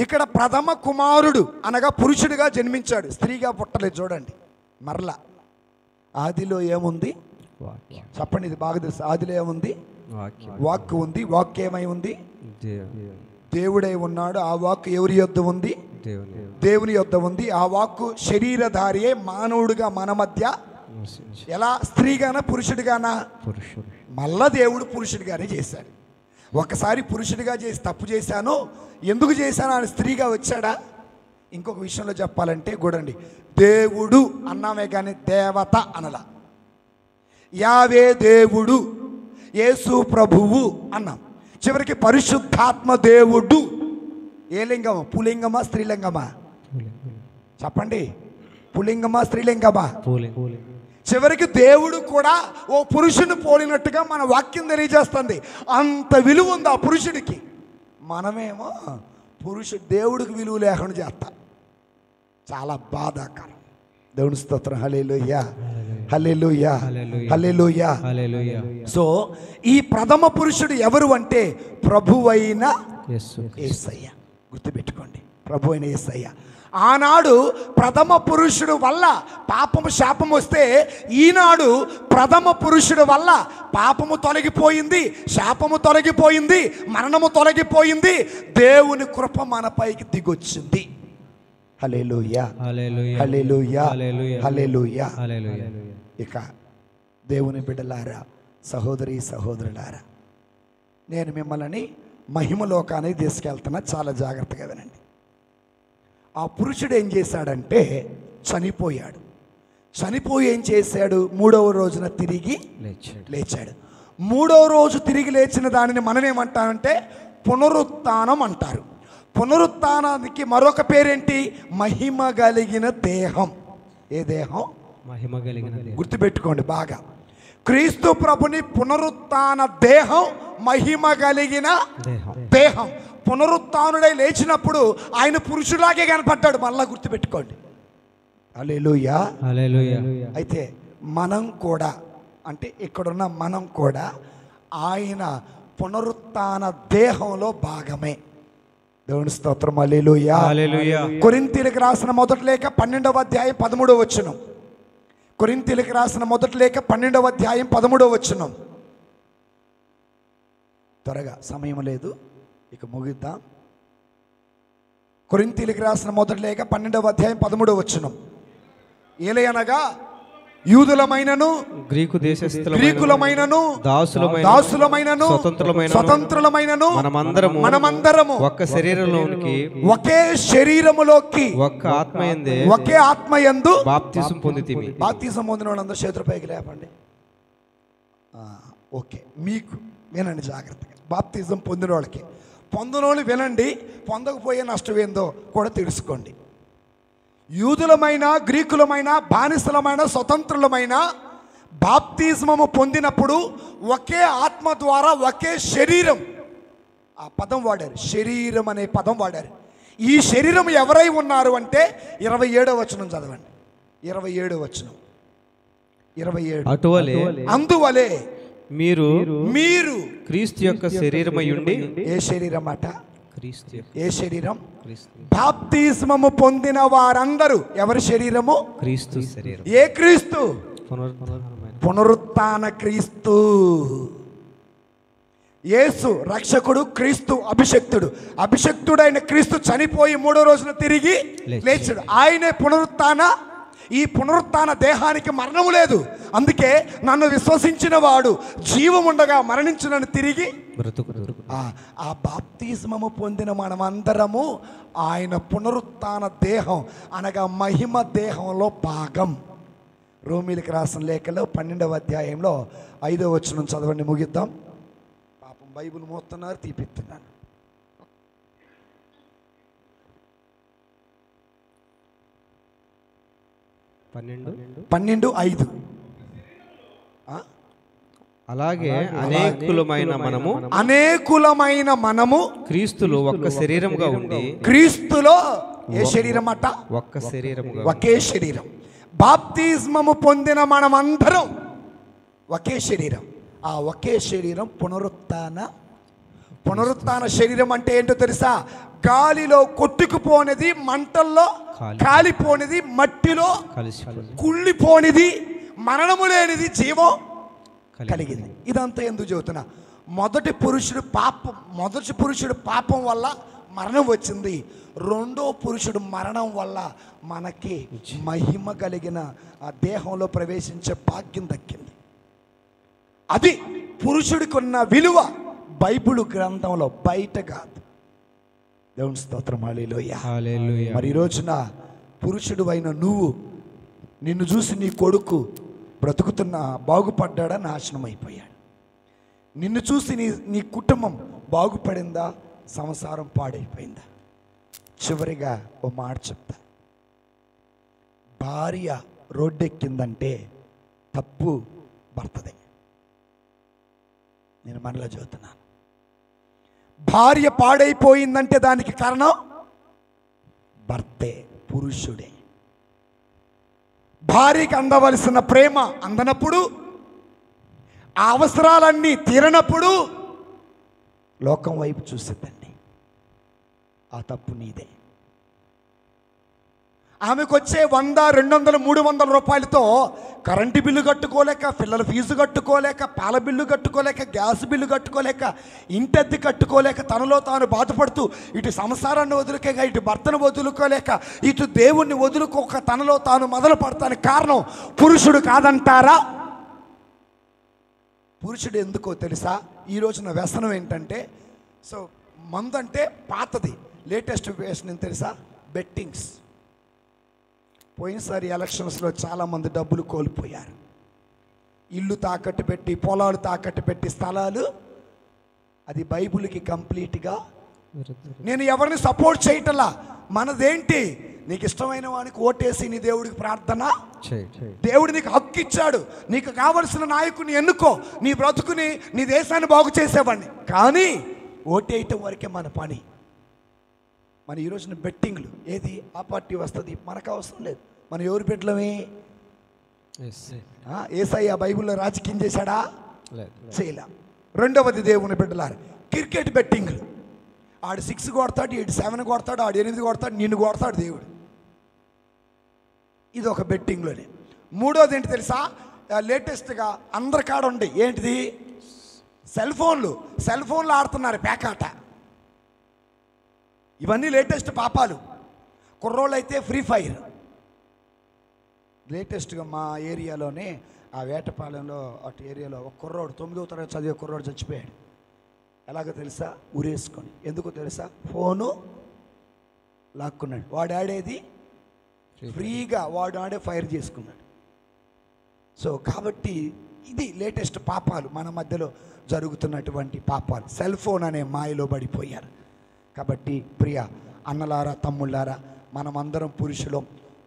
ఇక్కడ ప్రథమ కుమారుడు అనగా పురుషుడిగా జన్మించాడు, స్త్రీగా పుట్టలేదు. చూడండి మరలా. ఆదిలో ఏముంది చెప్పండి, ఇది బాగా తెలుసు. ఆదిలో ఏముంది? వాక్కు ఉంది. వాక్కు ఏమై ఉంది? దేవుడై ఉన్నాడు. ఆ వాక్కు ఎవరి యొద్ద ఉంది? దేవుని యొద్ద ఉంది. ఆ వాక్కు శరీరధారియే మానవుడిగా మన మధ్య ఎలా స్త్రీగానా పురుషుడిగానా? మళ్ళా దేవుడు పురుషుడిగానే చేశాడు. ఒకసారి పురుషుడిగా చేసి తప్పు చేశాను, ఎందుకు చేశాను అని స్త్రీగా వచ్చాడా? ఇంకొక విషయంలో చెప్పాలంటే చూడండి, దేవుడు అన్నామే కానీ దేవత అనలా. యావే దేవుడు, యేసు ప్రభువు అన్నాం. చివరికి పరిశుద్ధాత్మ దేవుడు. ఏ లింగమా? పులింగమా స్త్రీలింగమా? చెప్పండి, పులింగమా స్త్రీలింగమా? చివరికి దేవుడు కూడా ఓ పురుషుని పోలినట్టుగా మన వాక్యం తెలియజేస్తుంది. అంత విలువ ఉంది ఆ పురుషుడికి. మనమేమో దేవుడికి విలువ లేకుండా చేస్తాం. చాలా బాధాకరం. దేవుని స్తోత్రం. హల్లెలూయా, హల్లెలూయా, హల్లెలూయా. సో ఈ ప్రథమ పురుషుడు ఎవరు అంటే ప్రభువైన యేసయ్య. గుర్తుపెట్టుకోండి, ప్రభు అయిన యేసయ్య. ఆనాడు ప్రథమ పురుషుడు వల్ల పాపము శాపం వస్తే, ఈనాడు ప్రథమ పురుషుడు వల్ల పాపము తొలగిపోయింది, శాపము తొలగిపోయింది, మరణము తొలగిపోయింది, దేవుని కృప మనపైకి దిగొచ్చింది. హల్లెలూయా, హల్లెలూయా, హల్లెలూయా. ఇక దేవుని బిడ్డలారా, సహోదరి సహోదరులారా, నేను మిమ్మల్ని మహిమలోకానికి తీసుకెళ్తున్నా. చాలా జాగ్రత్తగా వినండి. ఆ పురుషుడు ఏం చేశాడంటే చనిపోయాడు. చనిపోయి ఏం చేశాడు? 3వ రోజున తిరిగి లేచాడు. 3వ రోజు తిరిగి లేచిన దానిని మనం ఏమంటామంటే పునరుత్థానం అంటారు. పునరుత్థానానికి మరొక పేరేంటి? మహిమ కలిగిన దేహం. ఏ దేహం? మహిమ కలిగిన దేహం. గుర్తుపెట్టుకోండి బాగా. క్రీస్తు ప్రభుని పునరుత్థాన దేహం, మహిమ కలిగిన దేహం. పునరుత్థానుడై లేచినప్పుడు ఆయన పురుషులాగే కనపడ్డాడు. మళ్ళా గుర్తుపెట్టుకోండి. హల్లెలూయా, హల్లెలూయా. అయితే మనం కూడా, అంటే ఇక్కడున్న మనం కూడా ఆయన పునరుత్థాన దేహంలో భాగమే. దేవుని స్తోత్రం. హల్లెలూయా, హల్లెలూయా. కొరింథీయులకు రాసిన మొదటి లేఖ 12వ అధ్యాయం 13వ వచనం. కొరింథీయులకు రాసిన మొదటి లేఖ 12వ అధ్యాయం 13వ వచనం. త్వరగా, సమయం లేదు, ఇక ముగిద్దాం. కొరింథీయులకు రాసిన మొదటి లేఖ 12వ అధ్యాయం 13వ వచనం. ఏలయనగా యూదులమైనను గ్రీకులమైనను దాసులమైనను స్వతంత్రులమైనను మనమందరము ఒకే శరీరములోకి ఒకే ఆత్మయందు బాప్తిసం పొందితిమి. బాప్తిసం పొందిన వాళ్ళందరూ చేతులపైకి లేపండి. ఓకే, మీకు వినండి జాగ్రత్తగా. బాప్తిజం పొందిన వాళ్ళకి, పొందిన వాళ్ళు వినండి, పొందకపోయే నష్టం ఏందో కూడా తెలుసుకోండి. యూదులమైన గ్రీకులమైన బానిసలమైన స్వతంత్రులమైన బాప్తిజమము పొందినప్పుడు ఒకే ఆత్మ ద్వారా ఒకే శరీరం, ఆ పదం వాడారు, శరీరం అనే పదం వాడారు. ఈ శరీరం ఎవరై ఉన్నారు అంటే 27వ వచనం చదవండి. 27వ వచనం. 27. అందువలే మీరు క్రీస్తు యొక్క శరీరమై ఉండి. ఏ శరీరం అట? ఏ శరీరం? బాప్తిస్మము పొందిన వారందరూ ఎవరి శరీరము? క్రీస్తు శరీరం. ఏ క్రీస్తు? పునరుత్థాన క్రీస్తు. యేసు రక్షకుడు, క్రీస్తు అభిషక్తుడు. అభిషక్తుడైన క్రీస్తు చనిపోయి 3వ రోజున తిరిగి లేచాడు. ఆయనే పునరుత్థాన. ఈ పునరుత్థాన దేహానికి మరణము లేదు. అందుకే నన్ను విశ్వసించిన వాడు జీవముండగా మరణించునని తిరిగి ఆ బాప్తిస్మము పొందిన మనమందరము ఆయన పునరుత్థాన దేహం అనగా మహిమ దేహంలో భాగం. రోమీలకు రాసిన లేఖలో 12వ అధ్యాయంలో 5వ వచనం చదవండి, ముగిద్దాం. పాపం బైబిల్ మోస్తున్నారు, తీపిస్తున్నాను. 12:5. అలాగే అనేకులమైన మనము క్రీస్తులో ఒక్క శరీరముగా ఉండి. క్రీస్తులో ఏ శరీరం అట? ఒక్క శరీరముగా, ఒకే శరీరం. బాప్తిస్మము పొందిన మనమందరం ఒకే శరీరం. ఆ ఒకే శరీరం పునరుత్థాన శరీరం అంటే ఏంటో తెలుసా? గాలిలో కొట్టుకుపోనిది, మంటల్లో కాలిపోనిది, మట్టిలో కుళ్ళిపోనిది, మరణము లేనిది, జీవం కలిగింది. ఇదంతా ఎందుకు చెబుతున్నా? మొదటి పురుషుడు పాపం వల్ల మరణం వచ్చింది. రెండో పురుషుడు మరణం వల్ల మనకి మహిమ కలిగిన ఆ దేహంలో ప్రవేశించే భాగ్యం దక్కింది. అది పురుషుడికి ఉన్న విలువ బైబిల్ గ్రంథంలో, బయట కాదు. దేవుని స్తోత్రం, హల్లెలూయా. మరి ఈ రోజున పురుషుడు అయిన నువ్వు, నిన్ను చూసి నీ కొడుకు బ్రతుకుతున్నా బాగుపడ్డా, నాశనం అయిపోయాడు. నిన్ను చూసి నీ కుటుంబం బాగుపడిందా, సంసారం పాడైపోయిందా? చివరిగా ఓ మాట చెప్తా. భార్య రోడ్డెక్కిందంటే తప్పు భర్తదే. నేను మనలో చదువుతున్నాను. భార్య పాడైపోయిందంటే దానికి కారణం భర్తే, పురుషుడే. భార్యకి అందవలసిన ప్రేమ అందనప్పుడు, ఆ అవసరాలన్నీ తీరనప్పుడు లోకం వైపు చూసిద్దండి. ఆ తప్పు నీదే. ఆమెకు వచ్చే 100, 200, 300 రూపాయలతో కరెంటు బిల్లు కట్టుకోలేక, పిల్లల ఫీజు కట్టుకోలేక, పాల బిల్లు కట్టుకోలేక, గ్యాస్ బిల్లు కట్టుకోలేక, ఇంటద్దె కట్టుకోలేక, తనలో తాను బాధపడుతూ ఇటు సంసారాన్ని వదులుకోక, ఇటు భర్తను వదులుకోలేక, ఇటు దేవుణ్ణి వదులుకోక తనలో తాను మొదలు పడతానికి కారణం పురుషుడు కాదంటారా? పురుషుడు ఎందుకో తెలుసా? ఈ రోజున వ్యసనం ఏంటంటే, సో మందు అంటే పాతది, లేటెస్ట్ వేషన్ ఏం తెలుసా? బెట్టింగ్స్. పోయినసారి ఎలక్షన్స్లో చాలామంది డబ్బులు కోల్పోయారు. ఇల్లు తాకట్టు పెట్టి, పొలాలు తాకట్టు పెట్టి, స్థలాలు. అది బైబిల్కి కంప్లీట్గా. నేను ఎవరిని సపోర్ట్ చేయటలా. మనదేంటి? నీకు ఇష్టమైన వానికి ఓటేసి నీ దేవుడికి ప్రార్థన. దేవుడు నీకు హక్కు ఇచ్చాడు. నీకు కావలసిన నాయకుని ఎన్నుకో. నీ బ్రతుకుని, నీ దేశాన్ని బాగు చేసేవాడిని. కానీ ఓటేయటం వరకే మన పని. మన ఈ రోజున బెట్టింగ్లు. ఏది? ఆ పార్టీ వస్తుంది, మనకు అవసరం లేదు. మనం ఎవరు బిడ్డలమే? యేసయ్య బైబిల్లో రాజకీయం చేశాడా? చేయలే. రెండవది దేవుని బిడ్డలారు, క్రికెట్ బెట్టింగ్లు. ఆడు 6 కొడతాడు, ఈడు 7 కొడతాడు, ఆడు 8 కొడతాడు, నిన్ను కొడతాడు దేవుడు. ఇది ఒక బెట్టింగ్లోనే. మూడోది ఏంటి తెలుసా? లేటెస్ట్గా అందరి కాడ ఉండే ఏంటిది? సెల్ ఫోన్లు ఆడుతున్నారు పేకాట. ఇవన్నీ లేటెస్ట్ పాపాలు. కుర్రోళ్ళు అయితే ఫ్రీ ఫైర్. లేటెస్ట్గా మా ఏరియాలోనే, ఆ వేటపాలెంలో అటు ఏరియాలో ఒక కుర్రోడు, 9వ తరగతి చదివే కుర్రోడు చచ్చిపోయాడు. ఎలాగో తెలుసా? ఉరేసుకొని. ఎందుకో తెలుసా? ఫోను లాక్కున్నాడు. వాడు ఆడేది ఫ్రీగా, వాడు ఆడే ఫైర్ చేసుకున్నాడు. సో కాబట్టి ఇది లేటెస్ట్ పాపాలు, మన మధ్యలో జరుగుతున్నటువంటి పాపాలు. సెల్ ఫోన్ అనే మాయలో పడిపోయారు. కాబట్టి ప్రియ అన్నలారా, తమ్ముళ్ళారా, మనమందరం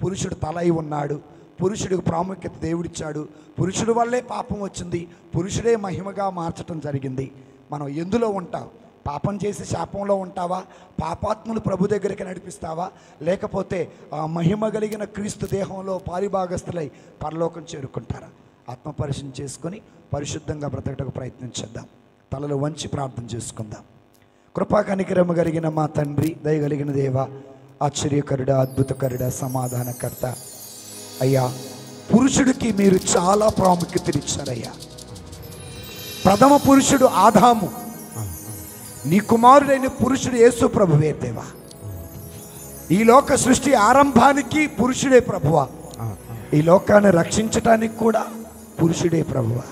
పురుషుడు తల అయి ఉన్నాడు. పురుషుడికి ప్రాముఖ్యత దేవుడిచ్చాడు. పురుషుడి వల్లే పాపం వచ్చింది. పురుషుడే మహిమగా మార్చడం జరిగింది. మనం ఎందులో ఉంటాం? పాపం చేసి శాపంలో ఉంటావా? పాపాత్ములు ప్రభు దగ్గరికి నడిపిస్తావా? లేకపోతే ఆ మహిమ కలిగిన క్రీస్తు దేహంలో పారిభాగస్తులై పరలోకం చేరుకుంటారా? ఆత్మపరిశీలన చేసుకొని పరిశుద్ధంగా బ్రతకటకు ప్రయత్నించేద్దాం. తలలు వంచి ప్రార్థన చేసుకుందాం. కృపా కనికరము కలిగిన మా తండ్రి, దయగలిగిన దేవ, ఆశ్చర్యకరుడ, అద్భుతకరుడ, సమాధానకర్త, అయ్యా పురుషుడికి మీరు చాలా ప్రాముఖ్యతనిచ్చారయ్యా. ప్రథమ పురుషుడు ఆదాము, నీ కుమారుడైన పురుషుడు యేసు ప్రభువే దేవా. ఈ లోక సృష్టి ఆరంభానికి పురుషుడే ప్రభువా, ఈ లోకాన్ని రక్షించటానికి కూడా పురుషుడే ప్రభువా.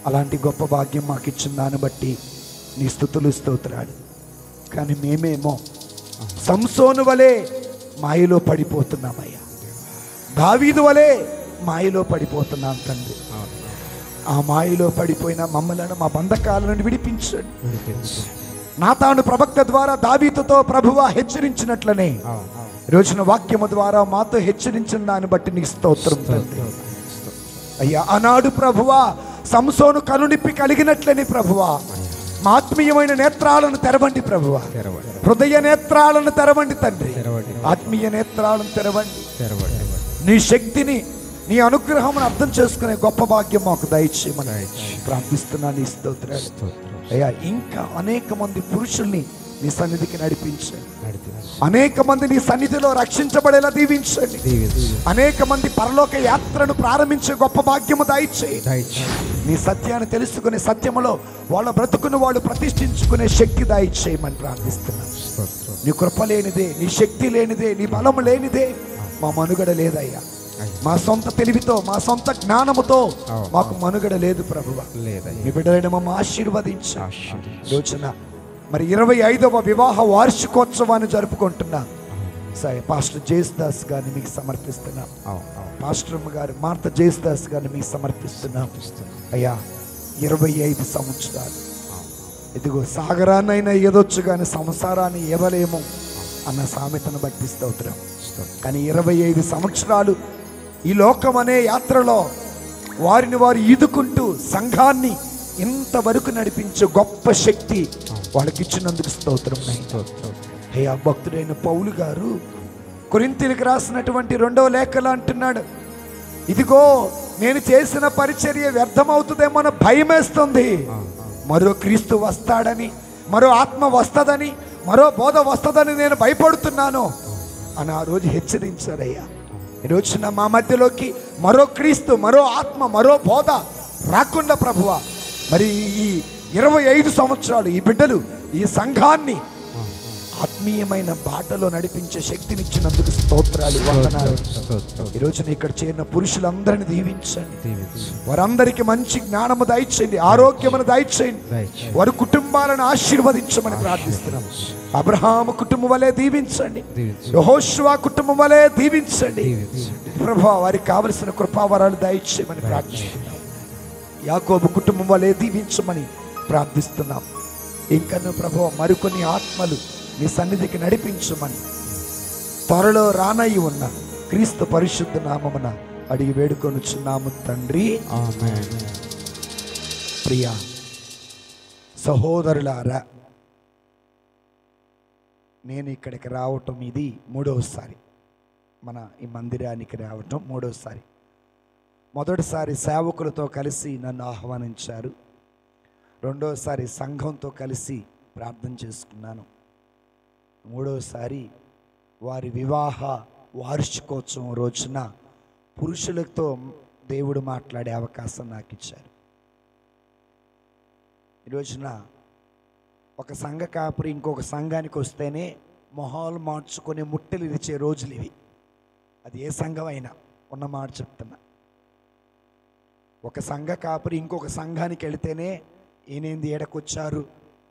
అలాంటి గొప్ప భాగ్యం మాకు ఇచ్చిన దాన్ని బట్టి నీ స్తుతులు స్తోత్రాలు. కానీ మేమేమో సంసోను వలె మాయలో పడిపోతున్నామయ్యా, దావీదు వలె మాయలో పడిపోతున్నాం తండ్రి. ఆ మాయలో పడిపోయిన మమ్మలను మా బంధకాల నుండి విడిపించండి. నాతాను ప్రవక్త ద్వారా దావీదుతో ప్రభువా హెచ్చరించినట్లనే రోజున వాక్యము ద్వారా మాతో హెచ్చరించిన దాన్ని బట్టి నీకు స్తోత్రం తండ్రి. అయ్యా, ఆనాడు ప్రభువా సంసోను కనునిప్పి కలిగినట్లని ప్రభువా మా ఆత్మీయమైన నేత్రాలను తెరవండి ప్రభువా, హృదయ నేత్రాలను తెరవండి తండ్రి, ఆత్మీయ నేత్రాలను తెరవండి. నీ శక్తిని, నీ అనుగ్రహమును అర్థం చేసుకునే గొప్ప భాగ్యం మాకు దయచేయమని ప్రార్థిస్తున్నాను. నీ స్తోత్రాలు అయ్యా. ఇంకా అనేక మంది పురుషుల్ని నీ సన్నిధికి నడిపించండి, అనేక మంది నీ సన్నిధిలో రక్షించబడేలా దీవించండి, అనేక మంది పరలోక యాత్రను ప్రారంభించే గొప్ప భాగ్యము దయచేయండి. నీ సత్యాన్ని తెలుసుకునే సత్యములో వాళ్ళ బ్రతుకును వాళ్ళు ప్రతిష్ఠించుకునే శక్తి దయచేయమని ప్రార్థిస్తున్నాను. నీ కృప లేనిదే, నీ శక్తి లేనిదే, నీ బలము లేనిదే మా మనుగడ లేదయ్యా. మా సొంత తెలివితో, మా సొంత జ్ఞానముతో మాకు మనుగడ లేదు ప్రభువా. నీ బిడ్డలైన మమ్మ ఆశీర్వదించు. రోజున మరి 25వ వివాహ వార్షికోత్సవాన్ని జరుపుకుంటున్నా పాస్టర్ జేసుదాస్ గారిని మీకు సమర్పిస్తున్నాం. పాస్టర్ గారు మార్త జేసుదాస్ గారిని మీకు సమర్పిస్తున్నాం. అయ్యా, 25 సంవత్సరాలు ఇదిగో సాగరాన్నైనా ఎదొచ్చు కానీ సంసారాన్ని ఎదలేము అన్న సామెతను బట్టి స్తోత్రం. కానీ 25 సంవత్సరాలు ఈ లోకం అనే యాత్రలో వారిని వారు ఈదుకుంటూ సంఘాన్ని ఇంతవరకు నడిపించే గొప్ప శక్తి వాళ్ళకి ఇచ్చినందుకు స్తోత్రం. ఆ భక్తుడైన పౌలు గారు కొరింథీయులకు రాసినటువంటి 2వ లేఖలో అంటున్నాడు, ఇదిగో నేను చేసిన పరిచర్య వ్యర్థమవుతుందేమో భయమేస్తుంది, మరో క్రీస్తు వస్తాడని, మరో ఆత్మ వస్తుందని, మరో బోధ వస్తుందని నేను భయపడుతున్నాను అని ఆ రోజు హెచ్చరించారయ్యా. ఈరోజున మా మధ్యలోకి మరో క్రీస్తు, మరో ఆత్మ, మరో బోధ రాకుండా ప్రభువా మరి ఈ 25 సంవత్సరాలు ఈ బిడ్డలు ఈ సంఘాన్ని ఆత్మీయమైన బాటలో నడిపించే శక్తినిచ్చినందుకు స్తోత్రాలు, వందనాలు. ఈరోజున ఇక్కడ చేరిన పురుషులందరినీ దీవించండి, వారందరికీ మంచి జ్ఞానము దయచేయండి, ఆరోగ్యమును దయచేయండి, వారి కుటుంబాలను ఆశీర్వదించమని ప్రార్థిస్తున్నాం. అబ్రహాము కుటుంబం వలె దీవించండి, యెహోషువ కుటుంబం వలె దీవించండి ప్రభువా. వారికి కావలసిన కృపావరాలు దయచేయమని ప్రార్థిస్తున్నాం. యాకోబు కుటుంబం వలె దీవించమని ప్రార్థిస్తున్నాం. ఇంకను ప్రభువా మరికొన్ని ఆత్మలు నీ సన్నిధికి నడిపించమని త్వరలో రానయ్యి ఉన్న క్రీస్తు పరిశుద్ధ నామమున అడిగి వేడుకొనుచున్నాము తండ్రి, ఆమేన్. ప్రియ సహోదరులారా, నేను ఇక్కడికి రావటం ఇది 3వసారి, మన ఈ మందిరానికి రావటం 3వసారి. మొదటిసారి సేవకులతో కలిసి నన్ను ఆహ్వానించారు, 2వసారి సంఘంతో కలిసి ప్రార్థన చేసుకున్నాను, 3వసారి వారి వివాహ వార్షికోత్సవం రోజున పురుషులతో దేవుడు మాట్లాడే అవకాశం నాకు ఇచ్చారు. ఈరోజున ఒక సంఘ కాపురి ఇంకొక సంఘానికి వస్తేనే మొహాలు మార్చుకొని ముట్టెలు ఇచ్చే రోజులు ఇవి. అది ఏ సంఘం అయినా ఉన్న మాట చెప్తున్నా. ఒక సంఘ కాపురి ఇంకొక సంఘానికి వెళితేనే ఈయనేంది ఏడకొచ్చారు